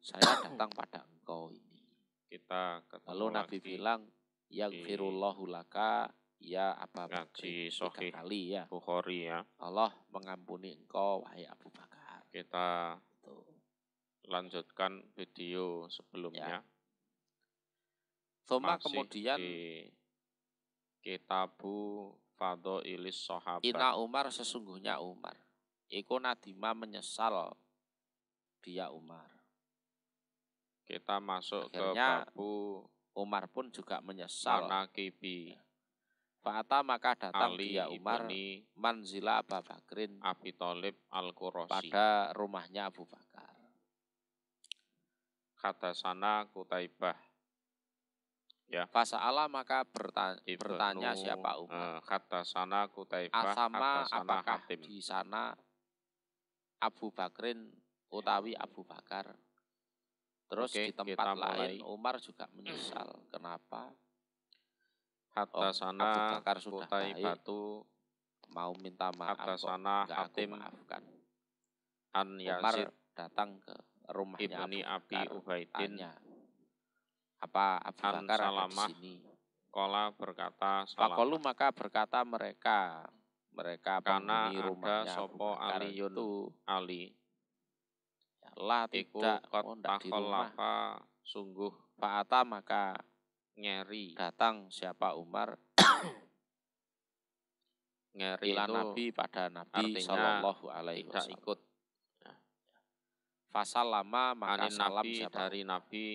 saya datang pada engkau ini. Kita ketemu Lalu Nabi bilang, yaghfirullahu laka ya Abu Bakar. Ngaji 3 Sahih kali ya. Bukhari ya. Allah mengampuni engkau wahai Abu Bakar. Kita Tuh. lanjutkan video sebelumnya. Thumma Masih kemudian di Kitabu Fadhailis Sahabat. Inna Umar sesungguhnya Umar. Iku nadima menyesal dia Umar. Kita masuk Akhirnya, ke babu Umar pun juga menyesal. Manaqibi Fa'ata maka datang Ali dia Umar ibni manzila Abu Bakrin Abi Thalib Al-Qurasyi. pada rumahnya Abu Bakar. Hadasana Kutaibah. Ya. Fasa'ala maka bertanya siapa Umar. Hadasana Kutaibah. Asama Hadasana apakah Hatim. di sana Abu Bakrin utawi Abu Bakar. Terus di tempat lain Umar juga menyesal. Kenapa? Hadasana Abu Bakar sudah Kutaibatu mau minta maaf Hadasana kok Hatim aku maafkan. An Umar Yazid datang ke rumahnya ibni Abu Abi Bakar, Ubaidin tanya, apa Abu An Bakar ada di Salamah. sini? Kola berkata Faqalu Salamah. maka berkata mereka Karena penghuni ada rumahnya sopo Abu Bakar Aliyun itu Ali lah iku tidak, kot di rumah. takhallafa sungguh Fa'ata maka ngeri. datang siapa Umar Ngeri ila itu Nabi pada Nabi artinya sallallahu alaihi tidak wasallam. ikut. Fasalama maka Anin salam Nabi siapa dari Umar. Nabi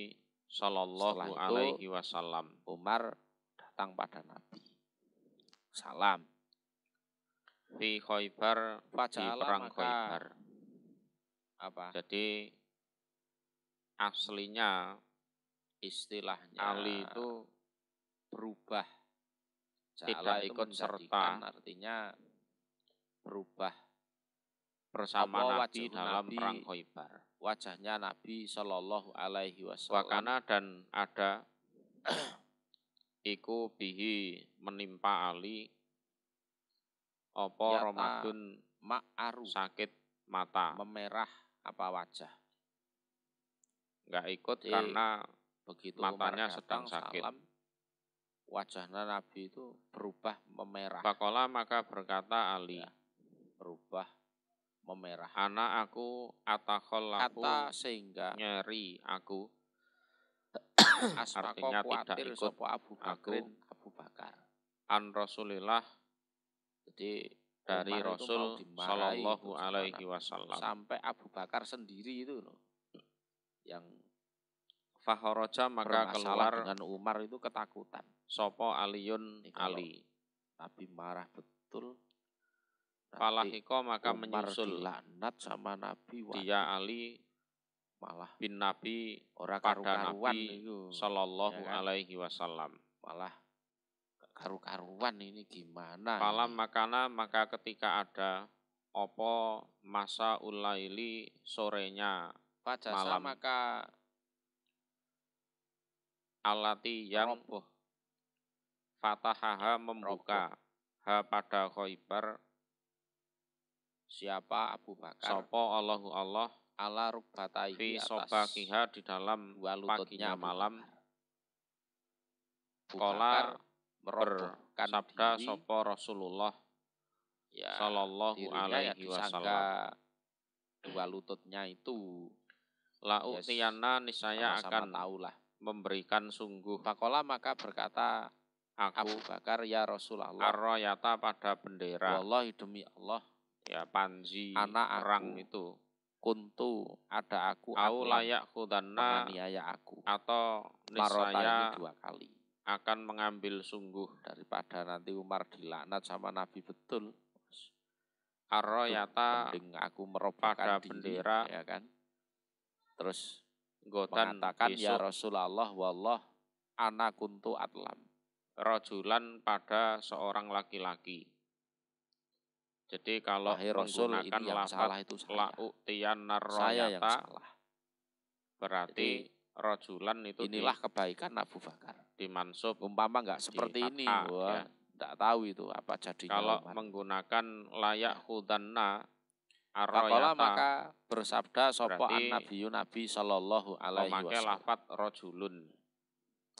sallallahu Setelah itu, alaihi wasallam. Umar datang pada Nabi. Salam. Fi Khaybar di Faja'ala perang maka Khaybar. apa? Jadi aslinya Istilahnya Ali itu berubah. tidak Ja'ala itu ikut menjadikan, serta artinya berubah bersama apa Nabi wajah dalam Nabi, perang Khaybar. wajahnya Nabi sallallahu alaihi wasallam. Wakana dan ada iku bihi menimpa Ali opo Yata Romadun ma'aru sakit mata. memerah apa wajah. Nggak ikut Jadi, karena begitu matanya Umar sedang datang, sakit. salam, wajahnya Nabi itu berubah memerah. Fakola maka berkata Ali, Ya, berubah memerah. anak aku atakhollafu Kata sehingga nyeri aku. asmako Artinya tidak kuatir ikut sopo Abu Bakrin Abu Bakar. An Rasulillah Jadi dari Umar itu mau Rasul dimarahi sallallahu itu sama alaihi Nabi. wasallam. Sampai Abu Bakar sendiri itu loh yang Fahoroja maka bermasalah keluar dengan Umar itu ketakutan. sopo Aliyun Ini kalau Ali. Nabi marah betul. Falahiko maka Umar menyusul dilaknat sama Nabi. dia Ali malah bin Nabi orang pada karu-karuan Nabi itu, sallallahu ya kan? alaihi wasallam. Malah karu-karuan ini gimana? Falam ini? makana maka ketika ada opo masa ulaili sorenya Fajasa malam maka alati yang roboh fatahaha membuka ha pada Khaybar siapa Abu Bakar sopo Allahu Allah ala rukbatai fi atas sobakiha di dalam dua lututnya paginya malam. Abu Kola Bakar bersabda diri, sopo Rasulullah ya, sallallahu dirinya alaihi ya wasallam. Dua lututnya itu La u'tiyana niscaya sama-sama akan tahulah. memberikan sungguh Fakola maka berkata aku Abu Bakar ya Rasulullah arroyata pada bendera. wallahi demi Allah Ya panji anak perang aku, itu kuntu ada aku au layak kudanna menganiaya aku atau marota ini niscaya 2 kali akan mengambil sungguh daripada nanti Umar dilaknat sama Nabi betul. arroyata Mending aku merobohkan pada diri, bendera ya kan? Terus gotan mengatakan ya besok Rasulullah wallah ana kuntu atlam. rojulan pada seorang laki-laki. Jadi kalau Wahai Rasul, menggunakan ini yang salah itu la saya. u'tiyan Saya yang narroyata salah. berarti rojulan itu Inilah kebaikan Abu Bakar. dimansub Umpama nggak seperti ini, ya. Nggak tahu itu apa jadinya kalau Umar. menggunakan layak hudanna Faqala Ar-royata maka bersabda sapa berarti an-nabiyyu nabi sallallahu alaihi memakai wasallam. lafat rojulun.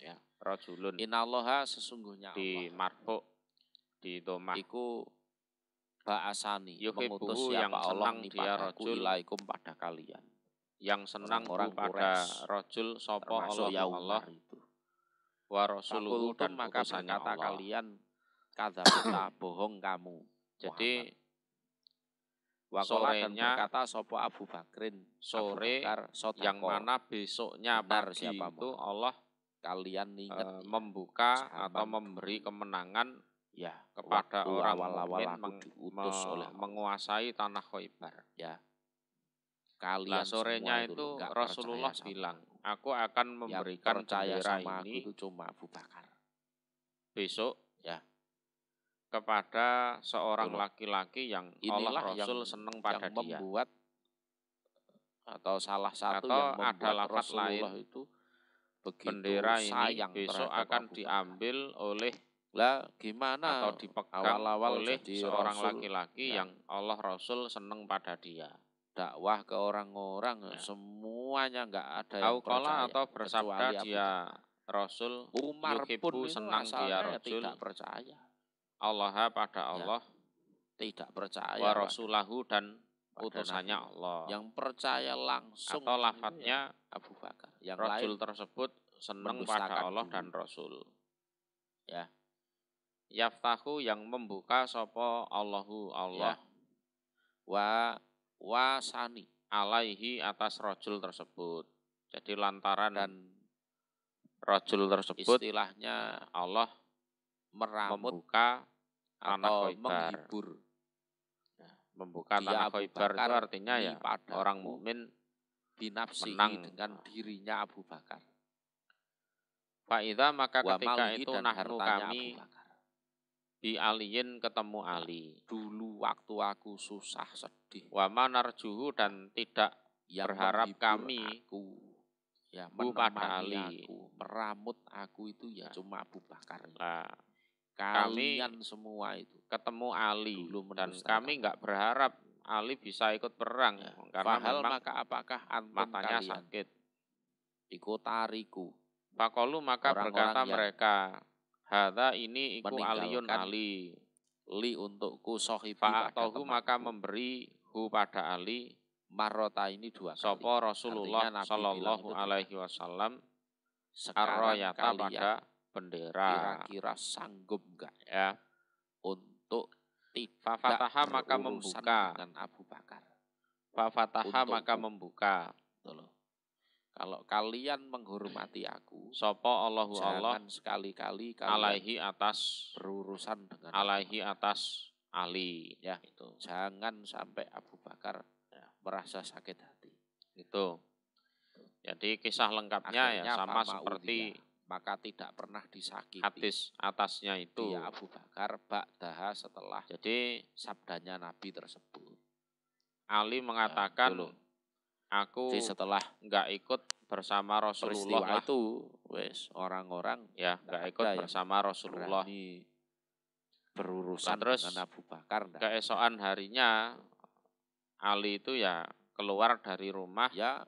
Ya. Rojulun Innallaha sesungguhnya di Allah marfu di domah. iku ba'asani Yuhibbuhu mengutus yang siapa Allah senang ni dia padaku rojul, ilaikum pada kalian. yang senang Orang-orang pada Quraisy, rojul sapa termasuk Allah Umar itu. wa rasuluhu Fakultum dan maka utusannya berkata Allah. kalian kadzabta bohong kamu. Jadi Waqala dan sorenya berkata sapa Abu Bakrin sore Abu Bakar, yang sodako. mana besoknya Benar pagi siapa itu Muhammad. Allah Kalian ingat ya, membuka zaman atau memberi dulu. kemenangan Ya, kepada waktu orang awal-awal mukmin aku diutus oleh Allah. menguasai tanah Khaybar. Ya. Lah Kalian sorenya semua itu nggak Rasulullah percaya sama bilang, aku. aku akan Yang memberikan percaya bendera sama aku ini itu cuma Abu Bakar. besok Ya. kepada seorang Betul. laki-laki yang Inilah Allah Rasul senang pada yang dia. membuat atau salah satu Atau yang ada membuat lafaz Rasulullah lain, itu begitu bendera ini sayang besok terhadap akan Abu Bakar. diambil oleh Lah gimana atau dipegang awal-awal oleh jadi seorang Rasul, laki-laki ya, yang Allah Rasul senang pada dia. dakwah ke orang-orang Ya. semuanya nggak ada yang Auqala percaya atau bersabda kecuali Abu dia Bakar. Rasul Umar pun yuhibbu itu senang dia asalnya Rasul tidak percaya. Allah pada Ya, Allah tidak percaya wa rasulahu dan pada utusannya Nabi. Allah. Yang percaya langsung Atau itu lafadznya ya Abu Bakar. Yang Rasul lain tersebut senang mendustakan pada Allah dulu. dan Rasul. Ya. Yaftahu yang membuka sapa Allahu Allah. Ya. Wasani Alaihi atas rajul tersebut. Jadi lantaran dan rajul tersebut istilahnya Allah membuka tanah atau Khaybar. menghibur. Membuka Dia tanah Abu Khaybar itu Bakar artinya ya padaku orang mukmin binafsihi menang dengan dirinya Abu Bakar. Fa'idha maka Wa ketika malihi itu dan nahnu hartanya kami Abu Bakar. bi aliyin ketemu Ali. Dulu waktu aku susah sedih. Wa manarjuhu dan tidak Yang berharap menghibur kami aku, ya pada menemani Ali. aku, meramut aku itu ya cuma Abu Bakar. Nah, Kalian semua itu ketemu Ali dulu dan mendustakan. kami nggak berharap Ali bisa ikut perang Ya. karena Fahal memang maka apakah antum matanya kalian sakit. ikutariku Faqalu maka orang-orang berkata yang mereka, hadza ini iku aliyun meninggalkan Ali. li untukku sohibi Fa'atahu maka memberi hu pada Ali marota ini dua kali. Sopo Rasulullah Artinya Nabi Sallallahu bilang itu Alaihi Wasallam sekarang ar-royata kalian pada bendera. kira-kira sanggup enggak Ya. untuk tidak Fafataha maka berurusan membuka. dengan Abu Bakar. Fafataha Untukku. maka membuka. Betul. Kalau kalian menghormati aku, Sopo Allahu Allah jangan sekali-kali kalian alaihi atas berurusan dengan alaihi Abu Bakar. atas Ali. Ya itu. Jangan sampai Abu Bakar merasa sakit hati. Itu. Jadi kisah lengkapnya Akhirnya ya sama fama seperti udhiya, maka tidak pernah disakiti hadis atasnya itu. dia Abu Bakar ba'daha setelah Jadi sabdanya Nabi tersebut. Ali mengatakan, aku Jadi setelah nggak ikut bersama Rasulullah peristiwa lah. itu, wes orang-orang Ya nggak ikut yang bersama Rasulullah. berani berurusan terus dengan Abu Bakar. Keesokan harinya Ali itu ya keluar dari rumah Ya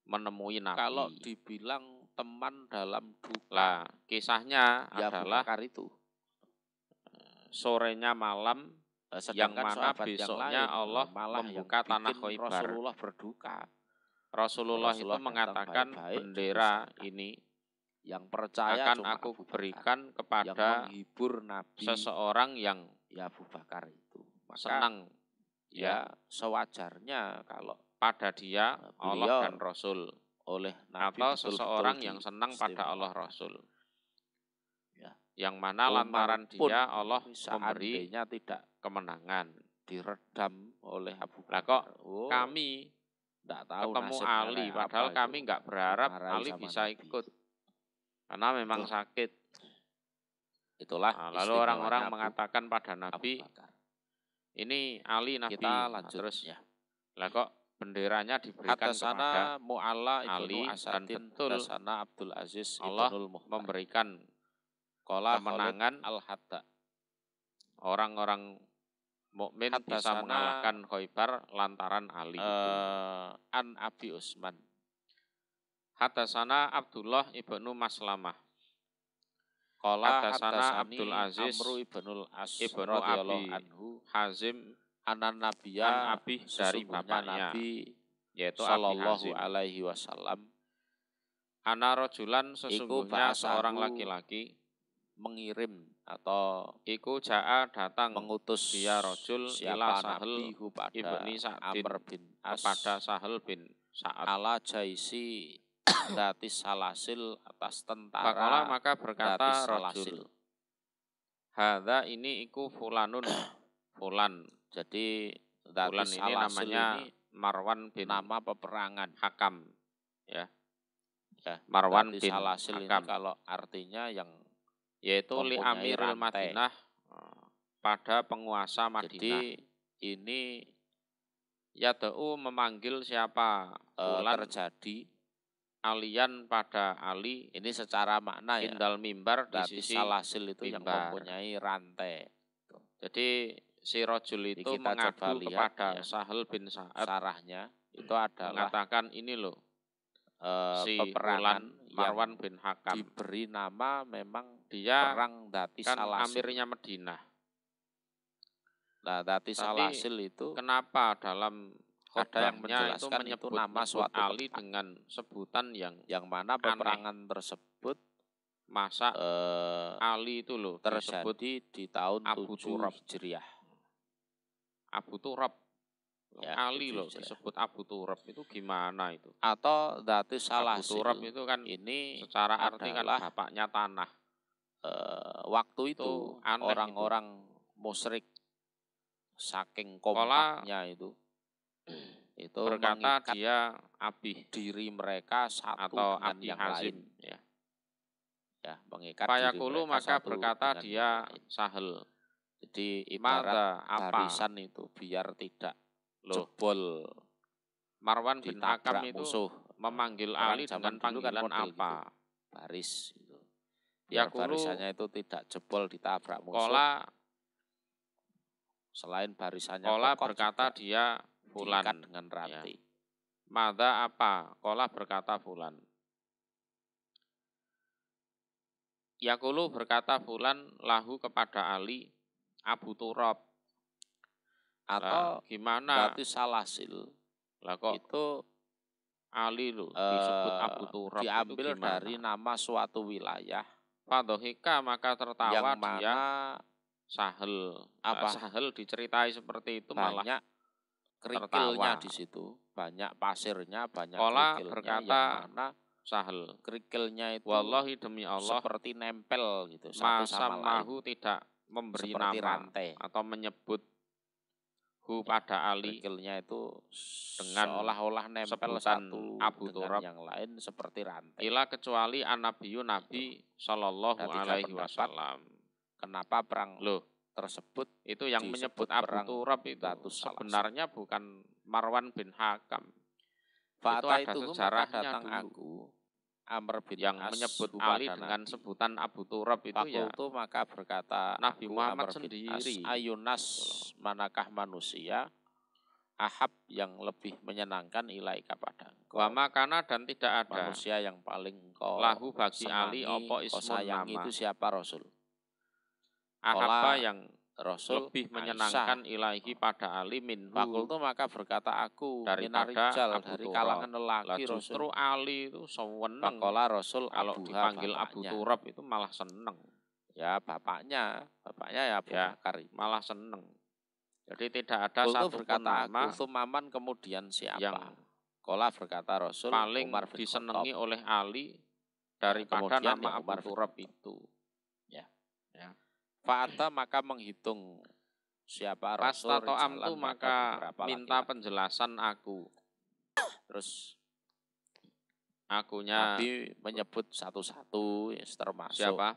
menemui Nabi. kalau dibilang teman dalam duka, Lah kisahnya ya adalah Abu Bakar itu sorenya malam yang mana besoknya yang lain, Allah malah membuka yang tanah bikin Khaybar. Rasulullah berduka. Rasulullah itu Rasulullah mengatakan baik-baik, bendera didustakan. ini Yang percaya akan cuma aku Abu Bakar. berikan Yang kepada menghibur Nabi seseorang yang ya Abu Bakar itu. Maka, senang ya sewajarnya kalau pada dia beliau Allah dan Rasul oleh Nabi atau betul-betul seseorang yang senang pada Allah diistimewakan. Rasul. Ya. Yang mana Umar lantaran pun dia Allah memberi seandainya tidak kemenangan. diredam oleh Abu Lah Bakar. kok kami tidak tahu ketemu nasibnya Ali kayak padahal apa kami itu. nggak berharap Dimarahi Ali sama bisa Nabi. ikut karena memang Betul. sakit. Itulah Nah, lalu istimewanya orang-orang Abu mengatakan pada Nabi, Bakar. ini Ali Nabi. Kita Nah, lanjut terus ya. lah kok benderanya diberikan kepada Hadasana Mu'alla Ali ibnu dan Asadin, betul hadasana Abdul Aziz Allah ibnul Muhtar. memberikan Qala kemenangan Khalid al-Hatta. orang-orang mukmin bisa mengalahkan Khaybar lantaran Ali. An Abi Utsman. Hadatsana Abdullah ibnu Maslamah. Qala hadatsana Abdul Aziz Amru ibnul As ibnu Abi anhu Hazim anan an Nabiya Abi dari bapaknya, Nabi yaitu Abi sallallahu Hazim. alaihi wasallam Ana rajulan sesungguhnya seorang laki-laki mengirim atau iku ja'a datang mengutus dia rajul ila Sahal ibni Sa'din Amr bin As kepada Sahal bin Sa'ad ala jaisi dati salasil atas tentara. Faqala maka berkata rajul, hadza ini iku fulanun fulan. Jadi fulan ini namanya ini Marwan bin nama peperangan Hakam, ya. Marwan bin Salasil Hakam ini kalau artinya yang yaitu li Amirul Madinah, pada penguasa Madinah. Jadi ini yad'u memanggil siapa fulan terjadi alian pada Ali, ini secara makna ya. Indal mimbar di sisi Salasil itu mimbar, yang mempunyai rantai. Jadi si rajul itu mengadu kepada Sahal bin Sa'ad. Sarahnya itu adalah mengatakan ini loh, si peperangan Marwan bin Hakam diberi nama memang dia perang Dati kan Salasil. amirnya Madinah. Nah, Dati Salasil itu kenapa dalam ada yang menjelaskan itu menyebut nama suatu Ali dengan sebutan yang mana peperangan tersebut masa Ali itu loh terjadi di tahun Abu 7 Hijriah. Abu Turab. Ya, Ali loh disebut Abu Turab, itu gimana itu? Atau Dati Salasil. Abu Turab itu kan ini secara arti kan bapaknya tanah. Waktu itu orang-orang musyrik saking kompaknya itu berkata dia Abi diri mereka satu atau dengan Abi yang Hazim, lain. Ya, mengikat Fayaqulu maka berkata dia Sahal. Jadi ibarat barisan itu biar tidak jebol. Marwan bin Hakam itu musuh memanggil Ali dengan panggilan apa? Gitu. Baris itu. Biar barisannya itu tidak jebol ditabrak musuh. Selain barisannya berkata dia fulan dengan rantai. Ya. Mada apa? Kola berkata fulan. Yakulu berkata fulan lahu kepada Ali Abu Turab. Atau gimana? Dati Salasil. Lah kok itu Ali loh disebut Abu Turab, diambil dari nama suatu wilayah. Fadhohika maka tertawa yang dia Sahal. Sahal diceritai seperti itu banyak malah kerikilnya di situ, banyak pasirnya, banyak Kola kerikilnya. Berkata yang mana Sahal, kerikilnya itu wallahi demi Allah seperti nempel gitu satu sama lain. Tidak memberi seperti nama rantai atau menyebut pada Ali. Kerikilnya itu dengan seolah-olah nempel satu Abu Turab yang lain seperti rantai. Ila kecuali an-nabiyyu Nabi sallallahu alaihi wasallam. Kenapa perang tersebut itu yang menyebut Abu Turab itu sebenarnya bukan Marwan bin Hakam. Itu ada sejarahnya dulu. Amr bin yang As menyebut Ali dengan sebutan Abu Turab itu Fakultu, maka berkata Nabi Muhammad Amr sendiri. Ayunas manakah manusia ahab yang lebih menyenangkan ilaika pada engkau. Wa makana dan tidak ada manusia yang paling engkau lahu bagi Ali opo ismun nama. Itu siapa Rasul? Ahabba yang Rasul lebih menyenangkan ilahi pada Ali minhu. Fakultu maka berkata aku daripada dari kalangan lelaki. Justru Ali itu seneng. Fakola Rasul kalau dipanggil Abu Turab itu malah seneng. Ya bapaknya ya Abu Bakar malah seneng. Jadi tidak ada satu berkata nama Maman kemudian siapa yang Kola berkata Rasul paling Umar disenangi oleh Ali daripada nama Abu Turab itu. Ya. Fa'ata maka menghitung siapa Rasul. Pastato amtu maka minta penjelasan aku. Terus akunya Nabi menyebut satu-satu termasuk siapa?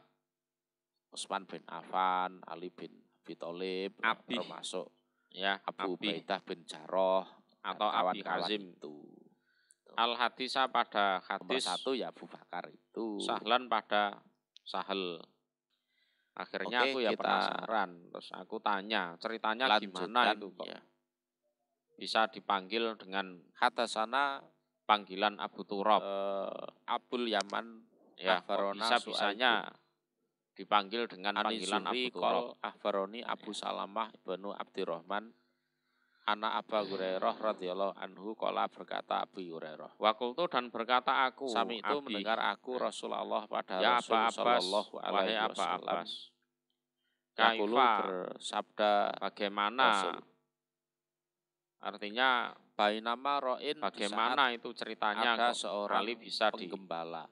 Utsman bin Affan, Ali bin Abi Thalib, termasuk ya Abu Ubaidah bin Jarrah atau Abi Hazim itu. Al hadisah pada hadis nomor 1 ya Abu Bakar itu. Sahlan pada Sahal. Akhirnya aku ya penasaran, terus aku tanya, ceritanya gimana itu kok ya. Bisa dipanggil dengan hatasana panggilan Abu Turab, Abul Yaman, ya bisa-bisanya dipanggil dengan panggilan Abu Turab. Akhbaroni Abu Salamah ibnu Abdurrahman, anak Abu Hurairah radhiyallahu anhu qala berkata Abu Hurairah. Wa qultu dan berkata aku, Sami itu mendengar aku Rasulullah pada ya Rasul sallallahu wahai alaihi Aba wasallam. Abbas. Kaifa bersabda bagaimana Rasul. Artinya bainama ro'in bagaimana itu ceritanya ada kok seorang Ali bisa penggembala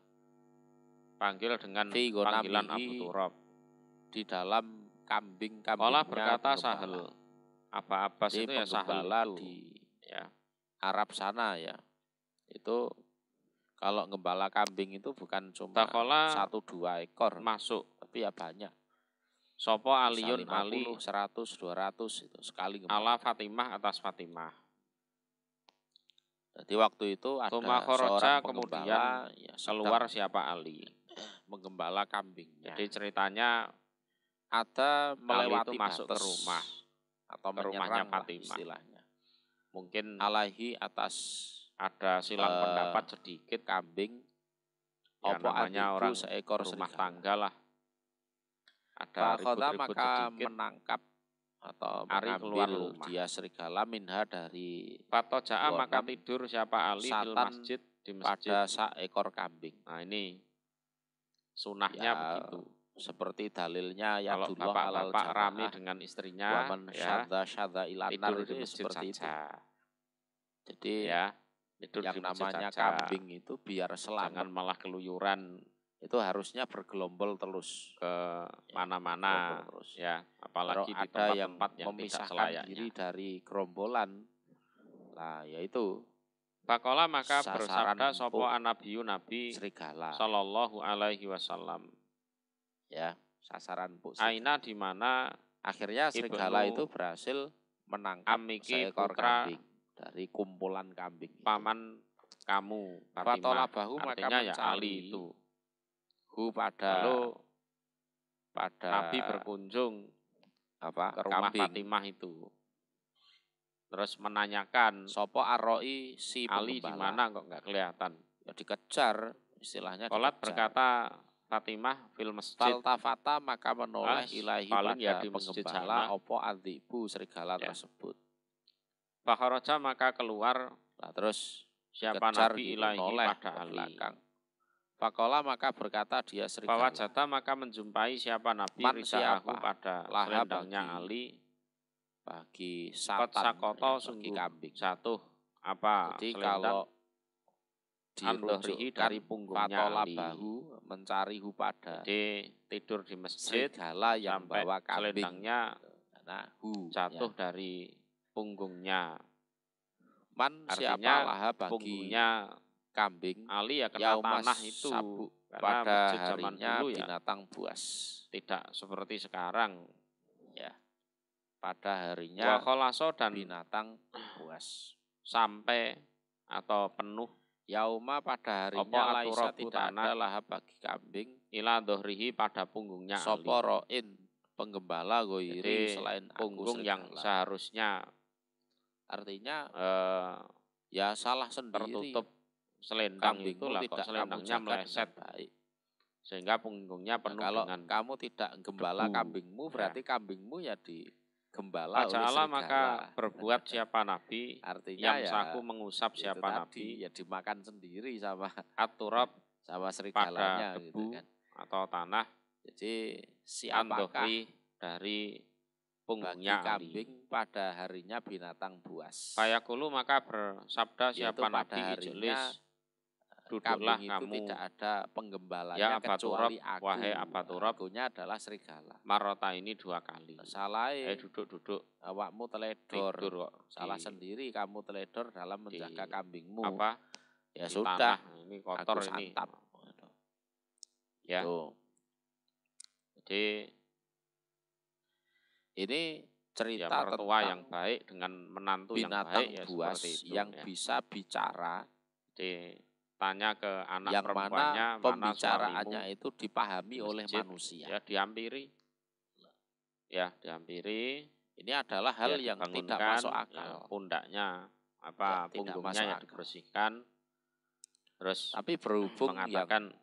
dipanggil dengan panggilan Abu Turab di dalam kambing-kambingnya. Kala berkata Sahel, Aba Abbas itu ya Sahel itu di ya Arab sana ya. Itu kalau gembala kambing itu bukan cuma 1-2 ekor masuk, tapi ya banyak. Sopo Aliun 50, Ali 100 200 itu sekali gembala. Ala Fatimah atas Fatimah. Jadi waktu itu ada seorang kemudian ya, keluar siapa Ali menggembala kambing. Jadi ceritanya ada melewati masuk ke rumah atau ke rumahnya Fatimah. Istilahnya. Mungkin alaihi atas ada silang pendapat sedikit kambing. Ya, namanya orang seekor rumah tangga lah. Ada ribut-ribut sedikit, menangkap atau keluar rumah. Dia serigala minha dari Fatoja'a maka tidur siapa Ali di masjid pada seekor kambing. Nah ini sunahnya begitu. Seperti dalilnya ya kalau bapak-bapak rame dengan istrinya ya, tidur di masjid seperti saja. Itu. Jadi ya tidur yang di namanya saja. Kambing itu biar selamat. Jangan malah keluyuran. Itu harusnya bergelombol terus ke mana-mana ya, apalagi di tempat-tempat yang memisahkan diri dari gerombolan. Nah, yaitu Pakola maka bersabda sopo anabiyu Nabi serigala sallallahu alaihi wasallam. Ya, sasaran empuk. Aina di mana akhirnya serigala itu berhasil menangkap seekor kambing dari kumpulan kambing. Paman kamu Fatimah, artinya ya Ali itu. Lalu pada Nabi berkunjung ke rumah Fatimah itu. Terus menanyakan sopo arroi si Ali di mana kok nggak kelihatan. Ya dikejar, istilahnya Kolat berkata Fatimah fil masjid. Faltafata maka menoleh ilahi pada ya di masjid penggembala opo adibu serigala tersebut. Fakharaja maka keluar. Nah, terus siapa Nabi ilahi pada Ali. Fakola maka berkata dia serigala. Fawajata maka menjumpai siapa Nabi ridaahu pada selendangnya Ali. Bagi satan bagi kambing. Satu apa? Jadi selendang. Kalau dari punggungnya Ali bahu mencari pada. Jadi tidur di masjid serigala yang sampai bawa kambing. Selendangnya jatuh ya. dari punggungnya. Artinya siapa bagi punggungnya kambing Ali ya kena tanah itu pada harinya dulu ya, binatang buas. Tidak seperti sekarang ya. Pada harinya dan binatang buas sampai atau penuh yauma pada harinya laisa tidak ada lahab bagi kambing ila dohrihi pada punggungnya sopo ro'in penggembala goiri selain punggung yang seharusnya artinya ya salah sendiri tertutup selendang itu lah kok selendangnya meleset baik. Sehingga punggungnya penuh kalau dengan kamu tidak gembala kambingmu berarti kambingmu ya digembala oleh serigala. Maka berbuat siapa Nabi artinya yang saku mengusap siapa Nabi ya dimakan sendiri sama aturab sama serigalanya pada debu gitu kan. Atau tanah. Jadi siapakah dari punggungnya kambing pada harinya binatang buas. Fayaqulu maka bersabda siapa Nabi harinya duduklah kamu tidak ada penggembalanya ya kecuali aku. Wahai Abaturab, akunya adalah serigala. Marota ini 2 kali. Salah. Duduk. Awakmu teledor. Salah sendiri kamu teledor dalam menjaga kambingmu. Apa? Ya sudah. Ini kotor aku ini. Santap. Ya. Jadi ini cerita ya, mertua yang baik dengan menantu yang baik buas itu, yang bisa bicara. Jadi tanya ke anak yang perempuannya mana pembicaraannya itu dipahami oleh manusia. Ya dihampiri. Ya, dihampiri. Ini adalah hal yang tidak masuk akal. Ya, pundaknya apa ya, punggungnya ya dibersihkan. Terus tapi berhubung mengatakan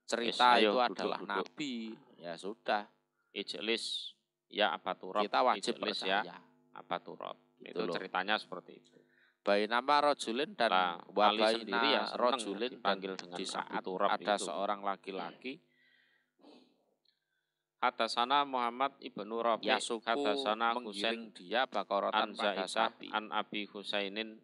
cerita itu adalah nabi, ya sudah. Ijlis ya Aba Turab. Kita wajib percaya. Ya Aba Turab. Itu ceritanya seperti itu. Bainama rojulin dan Wabai sendiri ya rojulin dipanggil dengan di saat Turab ada itu. seorang laki-laki Hadasana Muhammad ibnu Rabi, hadasana Husain dia bakorotan pada sapi. An Abi Husainin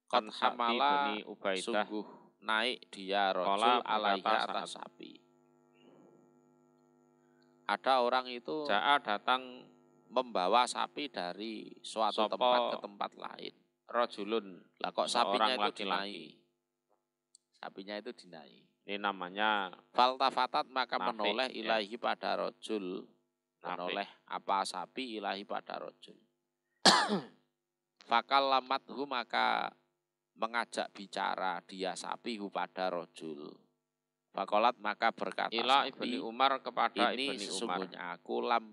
Qad hamala sungguh naik dia rojul alaiha atas sapi. Ada orang itu datang membawa sapi dari suatu tempat ke tempat lain. Rojulun, lah kok sapinya itu dinaik. Sapinya itu dinaik. Ini namanya faltafatat maka menoleh ilahi pada rojul. Menoleh apa sapi ilahi pada rojul. Fakal lamathu maka mengajak bicara dia sapi pada rojul. Fakolat maka berkata ila sapi, Ibni Umar kepada ini Ibni sesungguhnya aku lam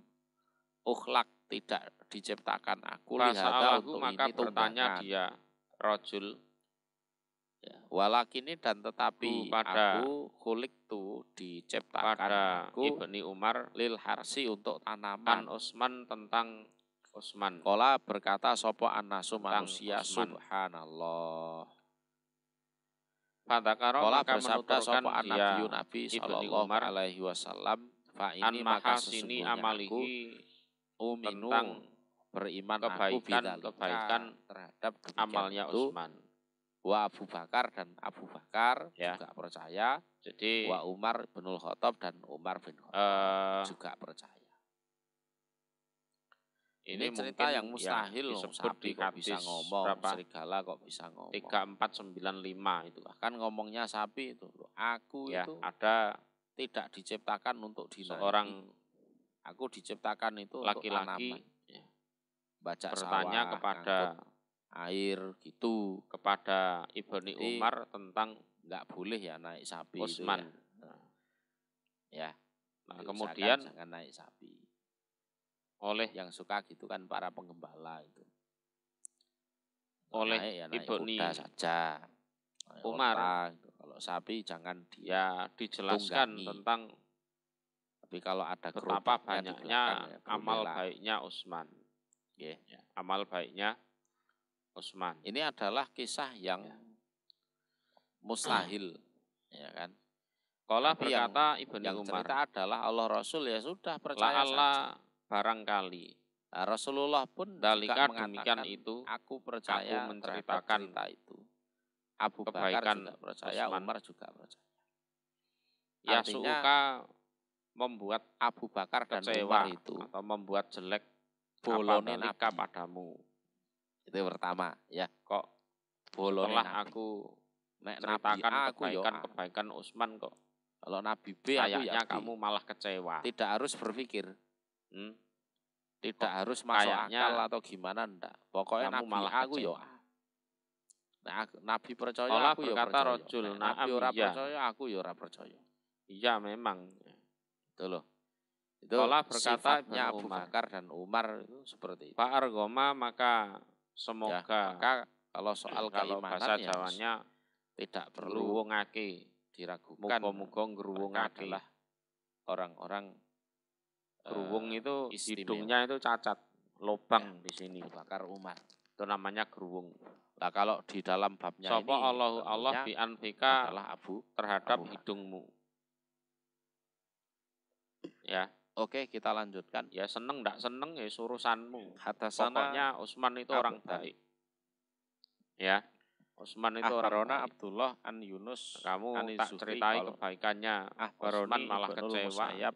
ukhlak tidak diciptakan aku lihada untuk maka ini bertanya dia rojul. Ya, walakini dan tetapi aku kulik tu diciptakan pada aku Ibni Umar lil harsi untuk tanaman. Utsman tentang Utsman. Kola berkata sopo anasu manusia subhanallah. Kola maka bersabda sopo Nabi sallallahu alaihi wasallam fa ini maka sesungguhnya amalihi uminu beriman kebaikan terhadap amalnya Utsman. Wa Abu Bakar dan Abu Bakar ya. juga percaya. Jadi wa Umar bin Khattab dan Umar bin Khattab juga percaya. Ini cerita yang mustahil disebut sapi kok bisa ngomong, serigala kok bisa ngomong. 3495 itu. Bahkan ngomongnya sapi itu, aku ya, itu ada tidak diciptakan untuk dinaiki. Seorang aku diciptakan itu laki-laki ya. Baca bertanya sawah, kepada air gitu, kepada Ibni Umar tentang nggak boleh ya naik sapi Utsman. Itu ya. Nah, kemudian jangan naik sapi. Oleh yang suka gitu kan para penggembala itu. Oleh naik Ibni kuda saja. Umar gitu. Kalau sapi jangan dijelaskan tentang tapi kalau ada betapa banyaknya amal baiknya Utsman. Ya, amal baiknya Utsman. Ini adalah kisah yang mustahil, ya kan? Kalau berkata Ibni yang Umar, cerita adalah Allah Rasul ya sudah percaya saja. Barangkali Rasulullah pun dalika juga demikian itu aku percaya aku menceritakan cerita itu. Abu Bakar juga percaya, Utsman. Umar juga percaya. Ya suka membuat Abu Bakar dan kecewa Umar itu atau membuat jelek bolone nabi padamu. Itu pertama ya. Kok bolone setelah aku ceritakan kebaikan Utsman kok. Kalau Nabi B kayaknya kamu malah kecewa. Tidak harus berpikir. Tidak harus masuk akal atau gimana enggak. Pokoknya Nabi malah aku yo. Nah, Nabi percaya aku yo percaya. Rojul, Nabi ora percaya aku yo ora percaya. Iya memang. Itu loh. Itu sifatnya Abu Bakar dan Umar itu seperti itu. Pak Argoma maka semoga maka kalau soal keimanan bahasa Jawanya tidak perlu ngake diragukan. Muga-muga ngruwungake adalah orang-orang geruwung itu istimewa. Hidungnya itu cacat, lubang di sini. Abu Bakar Umar. Itu namanya geruwung. Nah, kalau di dalam babnya ini Allah bi anfika adalah terhadap hidungmu. Ya. Oke, kita lanjutkan. Ya seneng enggak seneng ya urusanmu. Pokoknya Utsman itu orang baik. Ya. Utsman itu orang baik. Abdullah an Yunus. Kamu tak ceritai kebaikannya. Utsman malah kecewa.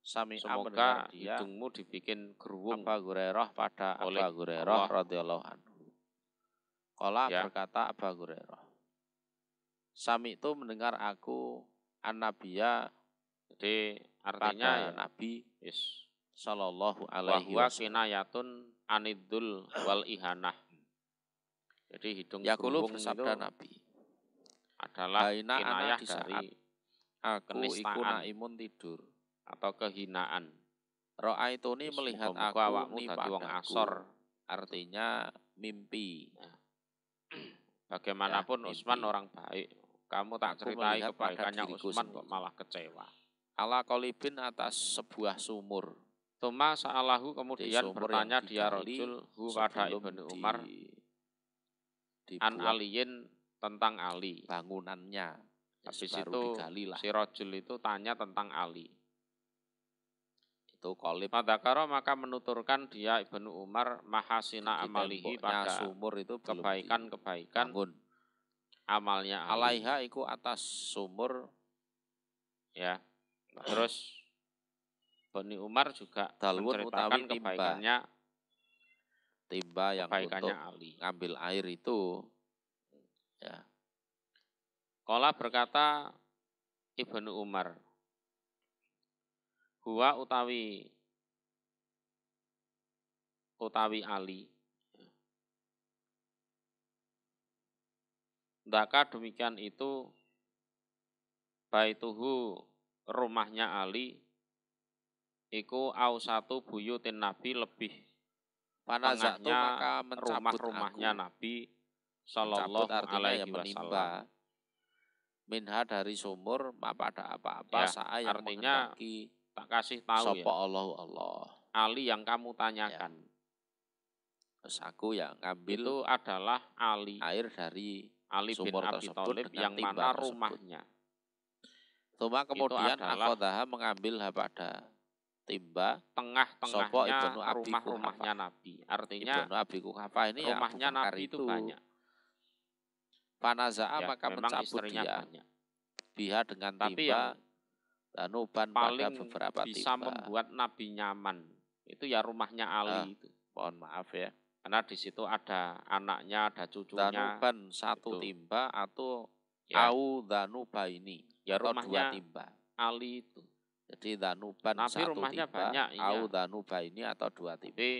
Semoga hidungmu dibikin geruwung. Abu Hurairah pada Abu Hurairah radhiyallahu anhu. Qala berkata Abu Hurairah. Sami itu mendengar aku an-nabiyya. Jadi artinya Nabi sallallahu alaihi wasallam kinayatun anidul wal ihanah. Jadi hidung geruwung itu Nabi adalah kinayah dari aku iku naimun tidur atau kehinaan. Ra'aituni melihat aku awakmu ni dadi wong padaku. asor. Artinya mimpi. Bagaimanapun Ya, Utsman orang baik. Kamu tak Aku ceritai melihat pada kebaikannya diriku Utsman kok sendiri. malah kecewa. Ala kolibin atas sebuah sumur. Tuma sa'alahu kemudian sumur bertanya yang dia digali rojul hu pada sebelum Ibnu Umar an dibuat aliyin tentang Ali. bangunannya. Habis baru itu digali lah. si rojul itu tanya tentang Ali. Itu kolib. Padakaro maka menuturkan dia Ibnu Umar mahasina amalihi pada sumur itu kebaikan-kebaikan amalnya Ali. Alaiha iku atas sumur. Ya. Terus Bani Umar juga menceritakan kebaikannya timba yang kebaikannya untuk Ali. Ngambil air itu. Ya. Qala berkata Ibnu Umar, huwa utawi Ali. Ndaka demikian itu baituhu rumahnya Ali iku ausatu buyutin Nabi lebih tengahnya rumah-rumahnya Nabi sallallahu alaihi wasallam. Minha dari sumur pada apa-apa ya, yang artinya tak kasih tahu ya. Allah. Ali yang kamu tanyakan. Ya. Terus aku yang ngambil itu adalah Ali air dari Ali sumur bin Abi Thalib yang mana rumahnya. Cuma kemudian Akhodaha mengambil pada timba tengah-tengahnya rumah-rumahnya Nabi. Artinya Ibnu Abi Quhafah ini rumahnya Nabi itu banyak. Panaza'a ya, maka mencabut dia banyak. Biha dengan tapi timba danuban paling pada beberapa bisa timba. Membuat Nabi nyaman itu ya rumahnya Ali itu. Mohon maaf ya. Karena di situ ada anaknya, ada cucunya. Danuban satu itu. Timba atau ya. Au danuba ini ya atau rumahnya dua timba. Ali itu. Jadi danuban Nabi satu rumahnya timba, banyak, Au danuba ini atau dua timba. Tapi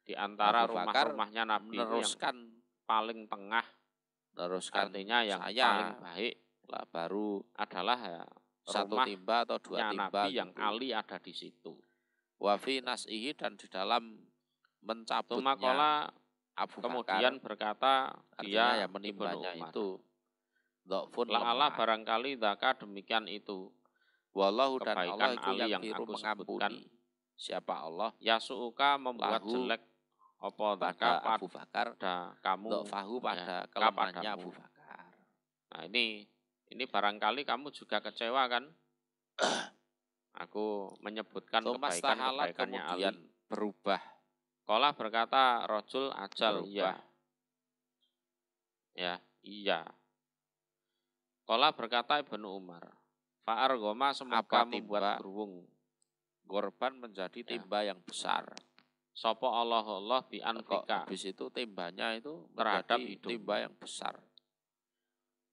di antara rumah-rumahnya Nabi meneruskan itu yang paling tengah. Artinya yang paling baik lah baru adalah ya, satu timba atau dua timba Nabi yang gitu. Ali ada di situ. Wafi nas'ihi dan di dalam mencabutnya Abu Bakar. Kemudian berkata dia yang menimbanya itu Allah barangkali daka demikian itu. Wallahu dan Allah itu Ali yang aku mengampuni. Siapa Allah? Yasu'uka membuat jelek apa pada Abu Bakar kamu pada kelemahannya Abu Bakar. Nah ini barangkali kamu juga kecewa kan? Aku menyebutkan kebaikannya Ali. Berubah. Qala berkata rojul ajal iya. Qala berkata Ibnu Umar. Fa'ar goma semoga membuat berwung. Korban menjadi timba yang besar. Sopo Allah bi anfika. Habis itu timbanya itu terhadap timba yang besar.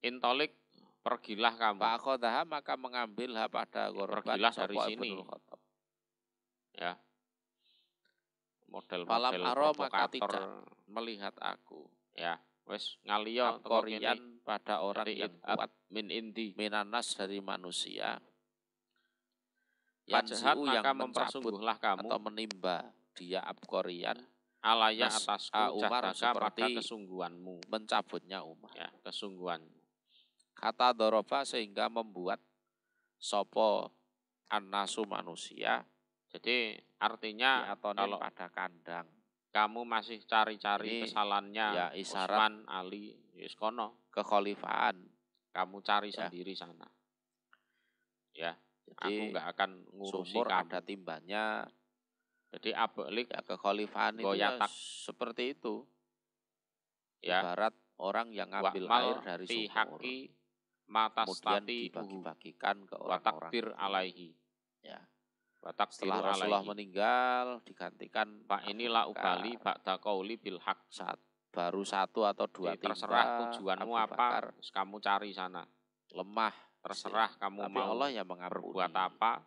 Intolik pergilah kamu. Fa'akhodaha maka mengambil pada korban. Pergilah dari sini. Ya. Model-model provokator melihat aku. Ya. Wes ngaliyo Korian pada orang yang kuat min indi minanas dari manusia. Yang maka mempersungguhlah kamu atau menimba dia abkorian alaya atasku Umar pada kesungguhanmu mencabutnya Umar ya kesungguhan kata doroba sehingga membuat sopo annasu manusia. Jadi artinya kalau pada kandang kamu masih cari-cari kesalahannya ya Utsman Ali Yuskono kekhalifahan kamu cari sendiri sana ya. Jadi, aku nggak akan ngurusi sumur kamu. Ada timbanya. Jadi ablik kekhalifahan itu ya seperti itu. Ya. Ibarat orang yang ngambil air dari sumur. Kemudian dibagi-bagikan ke orang-orang. Alaihi. Ya. Setelah Rasulullah meninggal digantikan Pak inilah ubali ba'da qauli bil haq. Baru satu atau dua timba. Terserah tujuanmu apa, terus kamu cari sana. Lemah. Terserah kamu tapi mau Allah yang mengampuni. Berbuat apa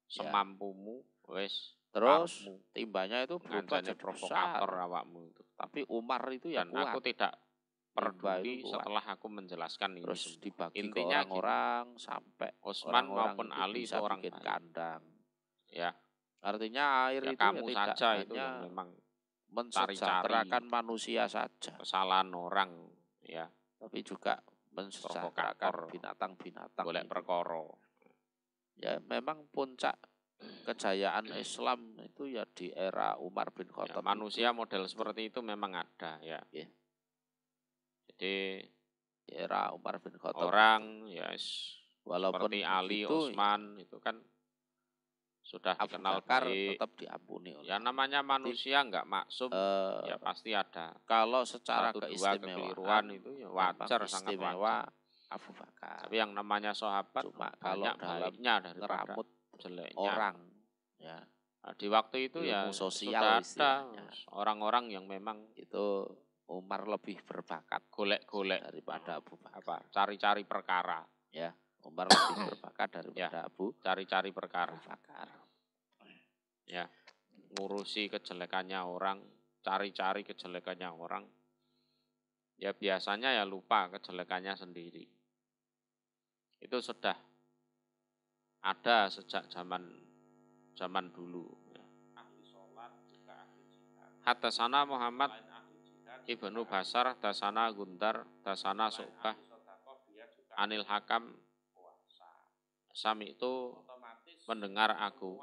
semampumu wes. Terus timbanya itu berubah jadi provokator awakmu itu. Tapi Umar itu dan kuat. Aku tidak peduli setelah aku menjelaskan ini. Terus dibagi intinya ke orang-orang sampai Utsman maupun Ali itu orang bikin kandang. Ya, Artinya air ya itu kamu tidak saja itu hanya yang memang mensejahterakan manusia saja, kesalahan orang ya, tapi juga mensejahterakan binatang-binatang. Golek perkara. Ya memang puncak kejayaan Islam itu ya di era Umar bin Khattab. Ya, manusia model seperti itu memang ada ya. Yeah. Jadi di era Umar bin Khattab orang ya walaupun seperti Ali, Utsman itu kan sudah dikenal baik, tetap diampuni oleh ya namanya manusia enggak maksum, ya pasti ada. Kalau secara keistimewaan itu ya wajar, sangat wajar. Abu Bakar. Tapi yang namanya sahabat cuma kalau baiknya daripada jeleknya orang ya. Nah, di waktu itu ya sosial sudah ada orang-orang yang memang itu Umar lebih berbakat golek-golek daripada Abu Bakar. Cari-cari perkara ya. Umar lebih berbakat daripada cari-cari perkara. Abu Bakar. Ya, ngurusi kejelekannya orang, cari-cari kejelekannya orang. Ya biasanya ya lupa kejelekannya sendiri. Itu sudah ada sejak zaman dulu. Ya. Hadasana Muhammad Ibnu Basar, Dasana Gundar, Dasana Su'bah, Anil Hakam, Sami itu mendengar aku.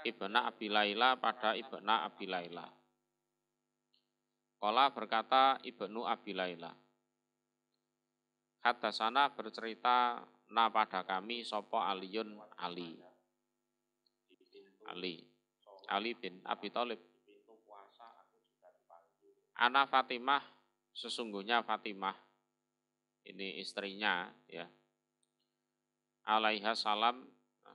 Ibna Abi Laila pada Ibna Abi Laila. Qala berkata Ibnu Abi Laila. Hadasana bercerita na pada kami sopo Aliun Ali bin Abi Thalib. Ana Fatimah, sesungguhnya Fatimah, ini istrinya ya. Alaiha salam,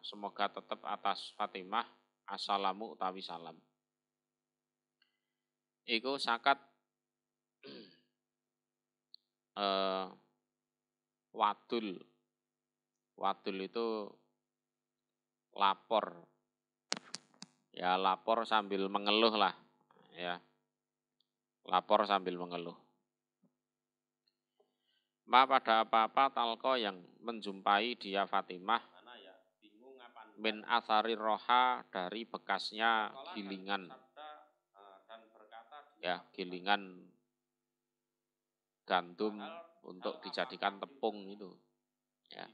semoga tetap atas Fatimah assalamu utawi salam. Iku sakat wadul. Wadul itu lapor. Ya lapor sambil mengeluh lah ya. Lapor sambil mengeluh. Ma pada apa-apa talko yang menjumpai dia Fatimah min athari roha dari bekasnya gilingan. Ya, gilingan gandum untuk dijadikan tepung itu. Ya.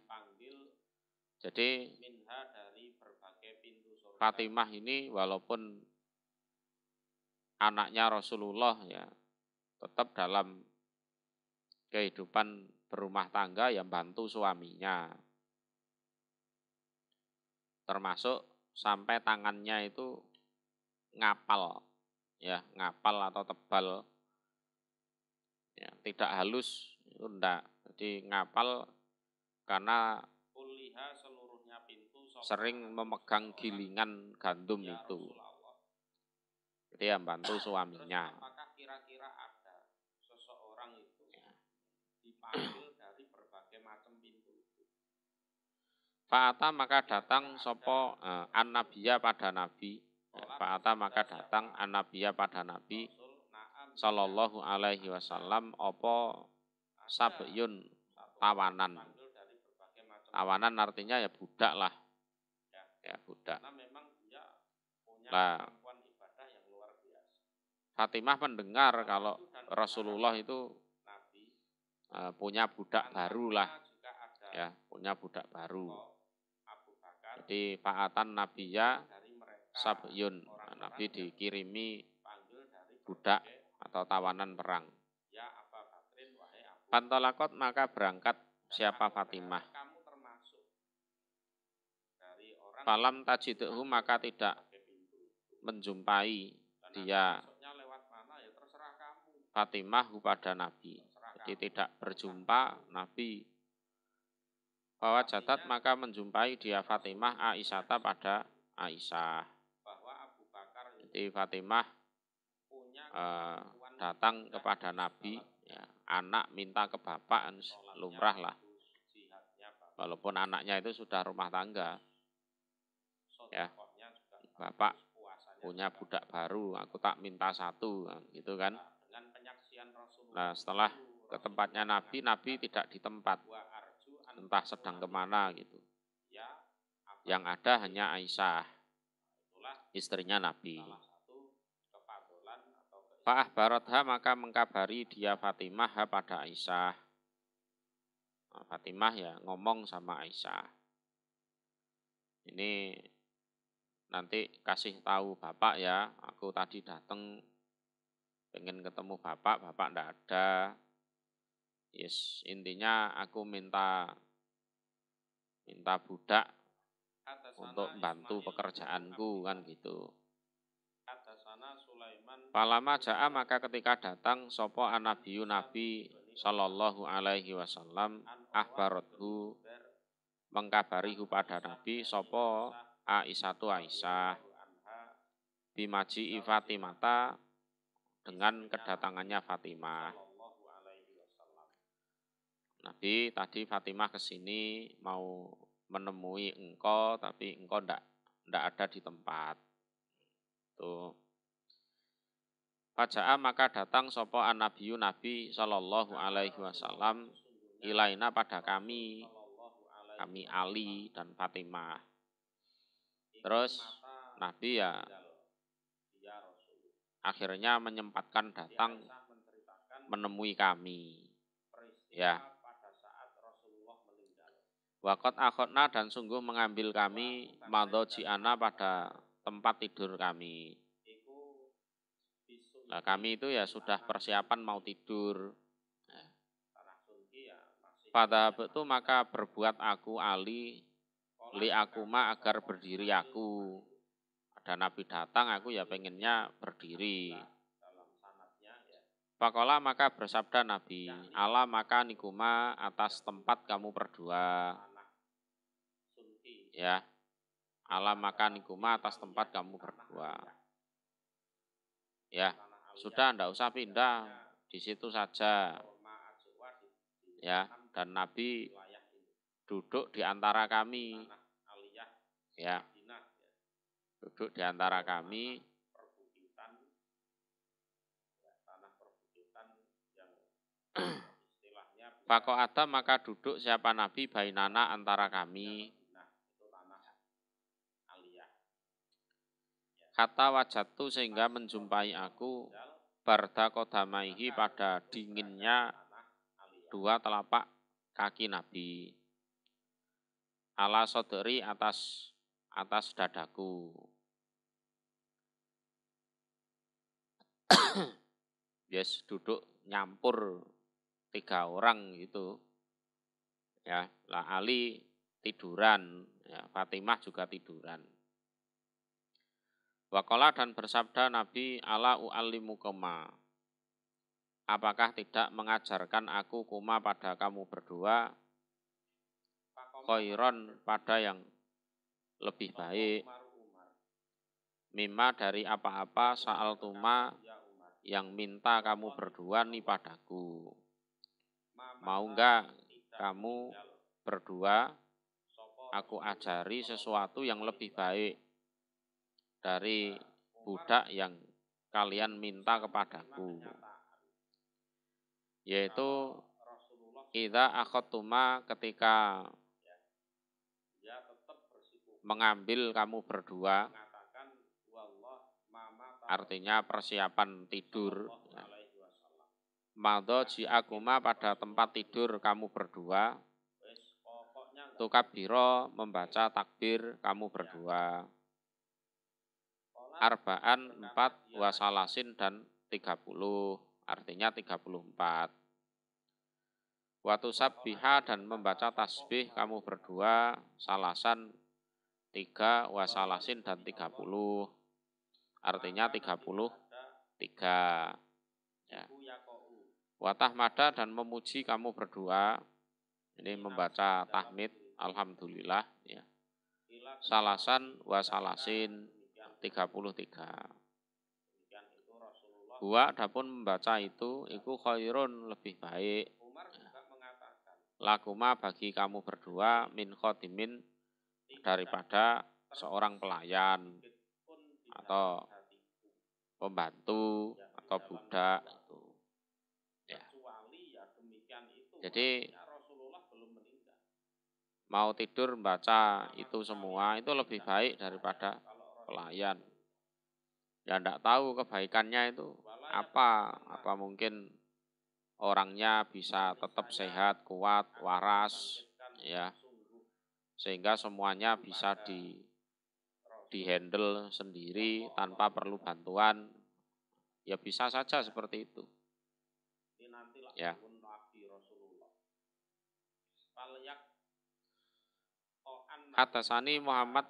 Jadi Fatimah ini walaupun anaknya Rasulullah ya, tetap dalam kehidupan berumah tangga yang bantu suaminya. Termasuk sampai tangannya itu ngapal. Ya, ngapal atau tebal. Ya, tidak halus, itu enggak. Jadi ngapal karena sering memegang gilingan gandum itu. Jadi yang bantu suaminya. Apakah kira-kira ada seseorang itu dipanggil dari berbagai macam pintu itu? Fa'ata maka datang sopo an-nabiya pada nabi. Fa'ata maka datang an-nabiya pada nabi sallallahu alaihi wasallam opo sabyun tawanan. Tawanan artinya ya budak lah. Ya budak. Lah Fatimah mendengar kalau Rasulullah itu punya budak baru lah. Ya, punya budak baru. Jadi fa'atan nabiya sabyun. Nabi dikirimi budak atau tawanan perang. Pantolakot maka berangkat siapa Fatimah. Falam tajiduhu maka tidak menjumpai dia Fatimah pada Nabi. Jadi tidak berjumpa Nabi. Bahwa jatat maka menjumpai dia Fatimah Aisyata pada Aisyah. Jadi Fatimah datang kepada Nabi, ya, anak minta ke bapak, lumrah lah. Walaupun anaknya itu sudah rumah tangga. Ya, bapak punya budak baru, aku tak minta satu, gitu kan. Nah setelah ke tempatnya Nabi, Nabi tidak di tempat, entah sedang kemana gitu. Yang ada hanya Aisyah, istrinya Nabi. Fa'ahbaratha maka mengkabari dia Fatimah pada Aisyah. Nah, Fatimah ya ngomong sama Aisyah. Ini nanti kasih tahu bapak ya, aku tadi datang pengen ketemu bapak ndak ada. Yes, intinya aku minta budak untuk bantu pekerjaanku kan gitu. Palama ja'a maka ketika datang sopo an-nabiyyu Nabi sallallahu alaihi wasallam ahbarathu mengkabarihu pada Nabi sopo Aisyatu Aisyah bimaji Fatimata dengan kedatangannya Fatimah. Nabi tadi Fatimah kesini mau menemui engkau, tapi engkau ndak ada di tempat. Tuh. Faja'a maka datang sopo an-nabiyyu Nabi sallallahu alaihi wasallam ilaina pada kami Ali dan Fatimah. Terus Nabi ya akhirnya menyempatkan datang menemui kami. Ya. Waqat akhadna dan sungguh mengambil kami madhoji'ana pada tempat tidur kami. Nah, kami itu ya sudah persiapan mau tidur. Pada itu maka berbuat aku Ali li akuma agar berdiri aku. Ada Nabi datang, aku ya pengennya berdiri. Pakola maka bersabda Nabi, ala maka nikuma atas tempat kamu berdua. Ya, ala maka nikuma atas tempat kamu berdua. Ya, sudah ndak usah pindah, di situ saja. Ya, dan Nabi duduk di antara kami. Ya, duduk di antara kami. Pako ada maka duduk siapa Nabi bainana antara kami. Kata wajatu sehingga menjumpai aku barda kodamaihi pada dinginnya dua telapak kaki Nabi. Ala soderi atas dadaku. Yes, duduk nyampur 3 orang gitu. Ya, lah Ali tiduran, ya, Fatimah juga tiduran. Waqala dan bersabda Nabi ala u'allimukuma. Apakah tidak mengajarkan aku kuma pada kamu berdua khairon pada yang lebih baik mimma dari apa-apa sa'al tuma yang minta kamu berdua nih padaku. Mau enggak kamu berdua aku ajari sesuatu yang lebih baik dari budak yang kalian minta kepadaku, yaitu idza akhadtuma ketika mengambil kamu berdua, artinya persiapan tidur. Madho ji'akuma pada tempat tidur kamu berdua, tukabiro membaca takbir kamu berdua. Arba'an 4 wasalasin dan 30, artinya 34. Watu sabbiha dan membaca tasbih kamu berdua salasan 3 wasalasin dan 30, artinya 33. Ya. Watahmada dan memuji kamu berdua, ini membaca tahmid alhamdulillah ya. Salasan wasalasin 33. Huwa adapun membaca itu iku khairun lebih baik. Lakuma bagi kamu berdua min khodimin daripada seorang pelayan atau pembantu atau budak itu. Ya. Jadi mau tidur baca itu semua, itu lebih baik daripada pelayan. Ya enggak tahu kebaikannya itu apa mungkin orangnya bisa tetap sehat, kuat, waras, ya, sehingga semuanya bisa di-handle sendiri tanpa perlu bantuan. Ya bisa saja seperti itu. Ya. Hadasani Muhammad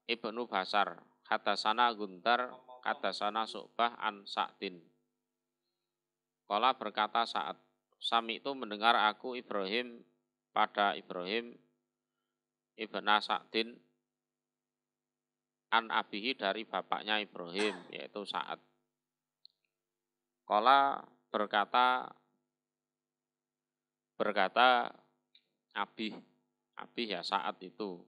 Ibnu Basar, hadasana Guntar, hadasana Su'bah an Sa'din. Qala berkata saat Sami itu mendengar aku Ibrahim pada Ibrahim ibna Sa'din an abihi dari bapaknya Ibrahim, yaitu Sa'ad. Qala berkata Abi ya Sa'ad itu.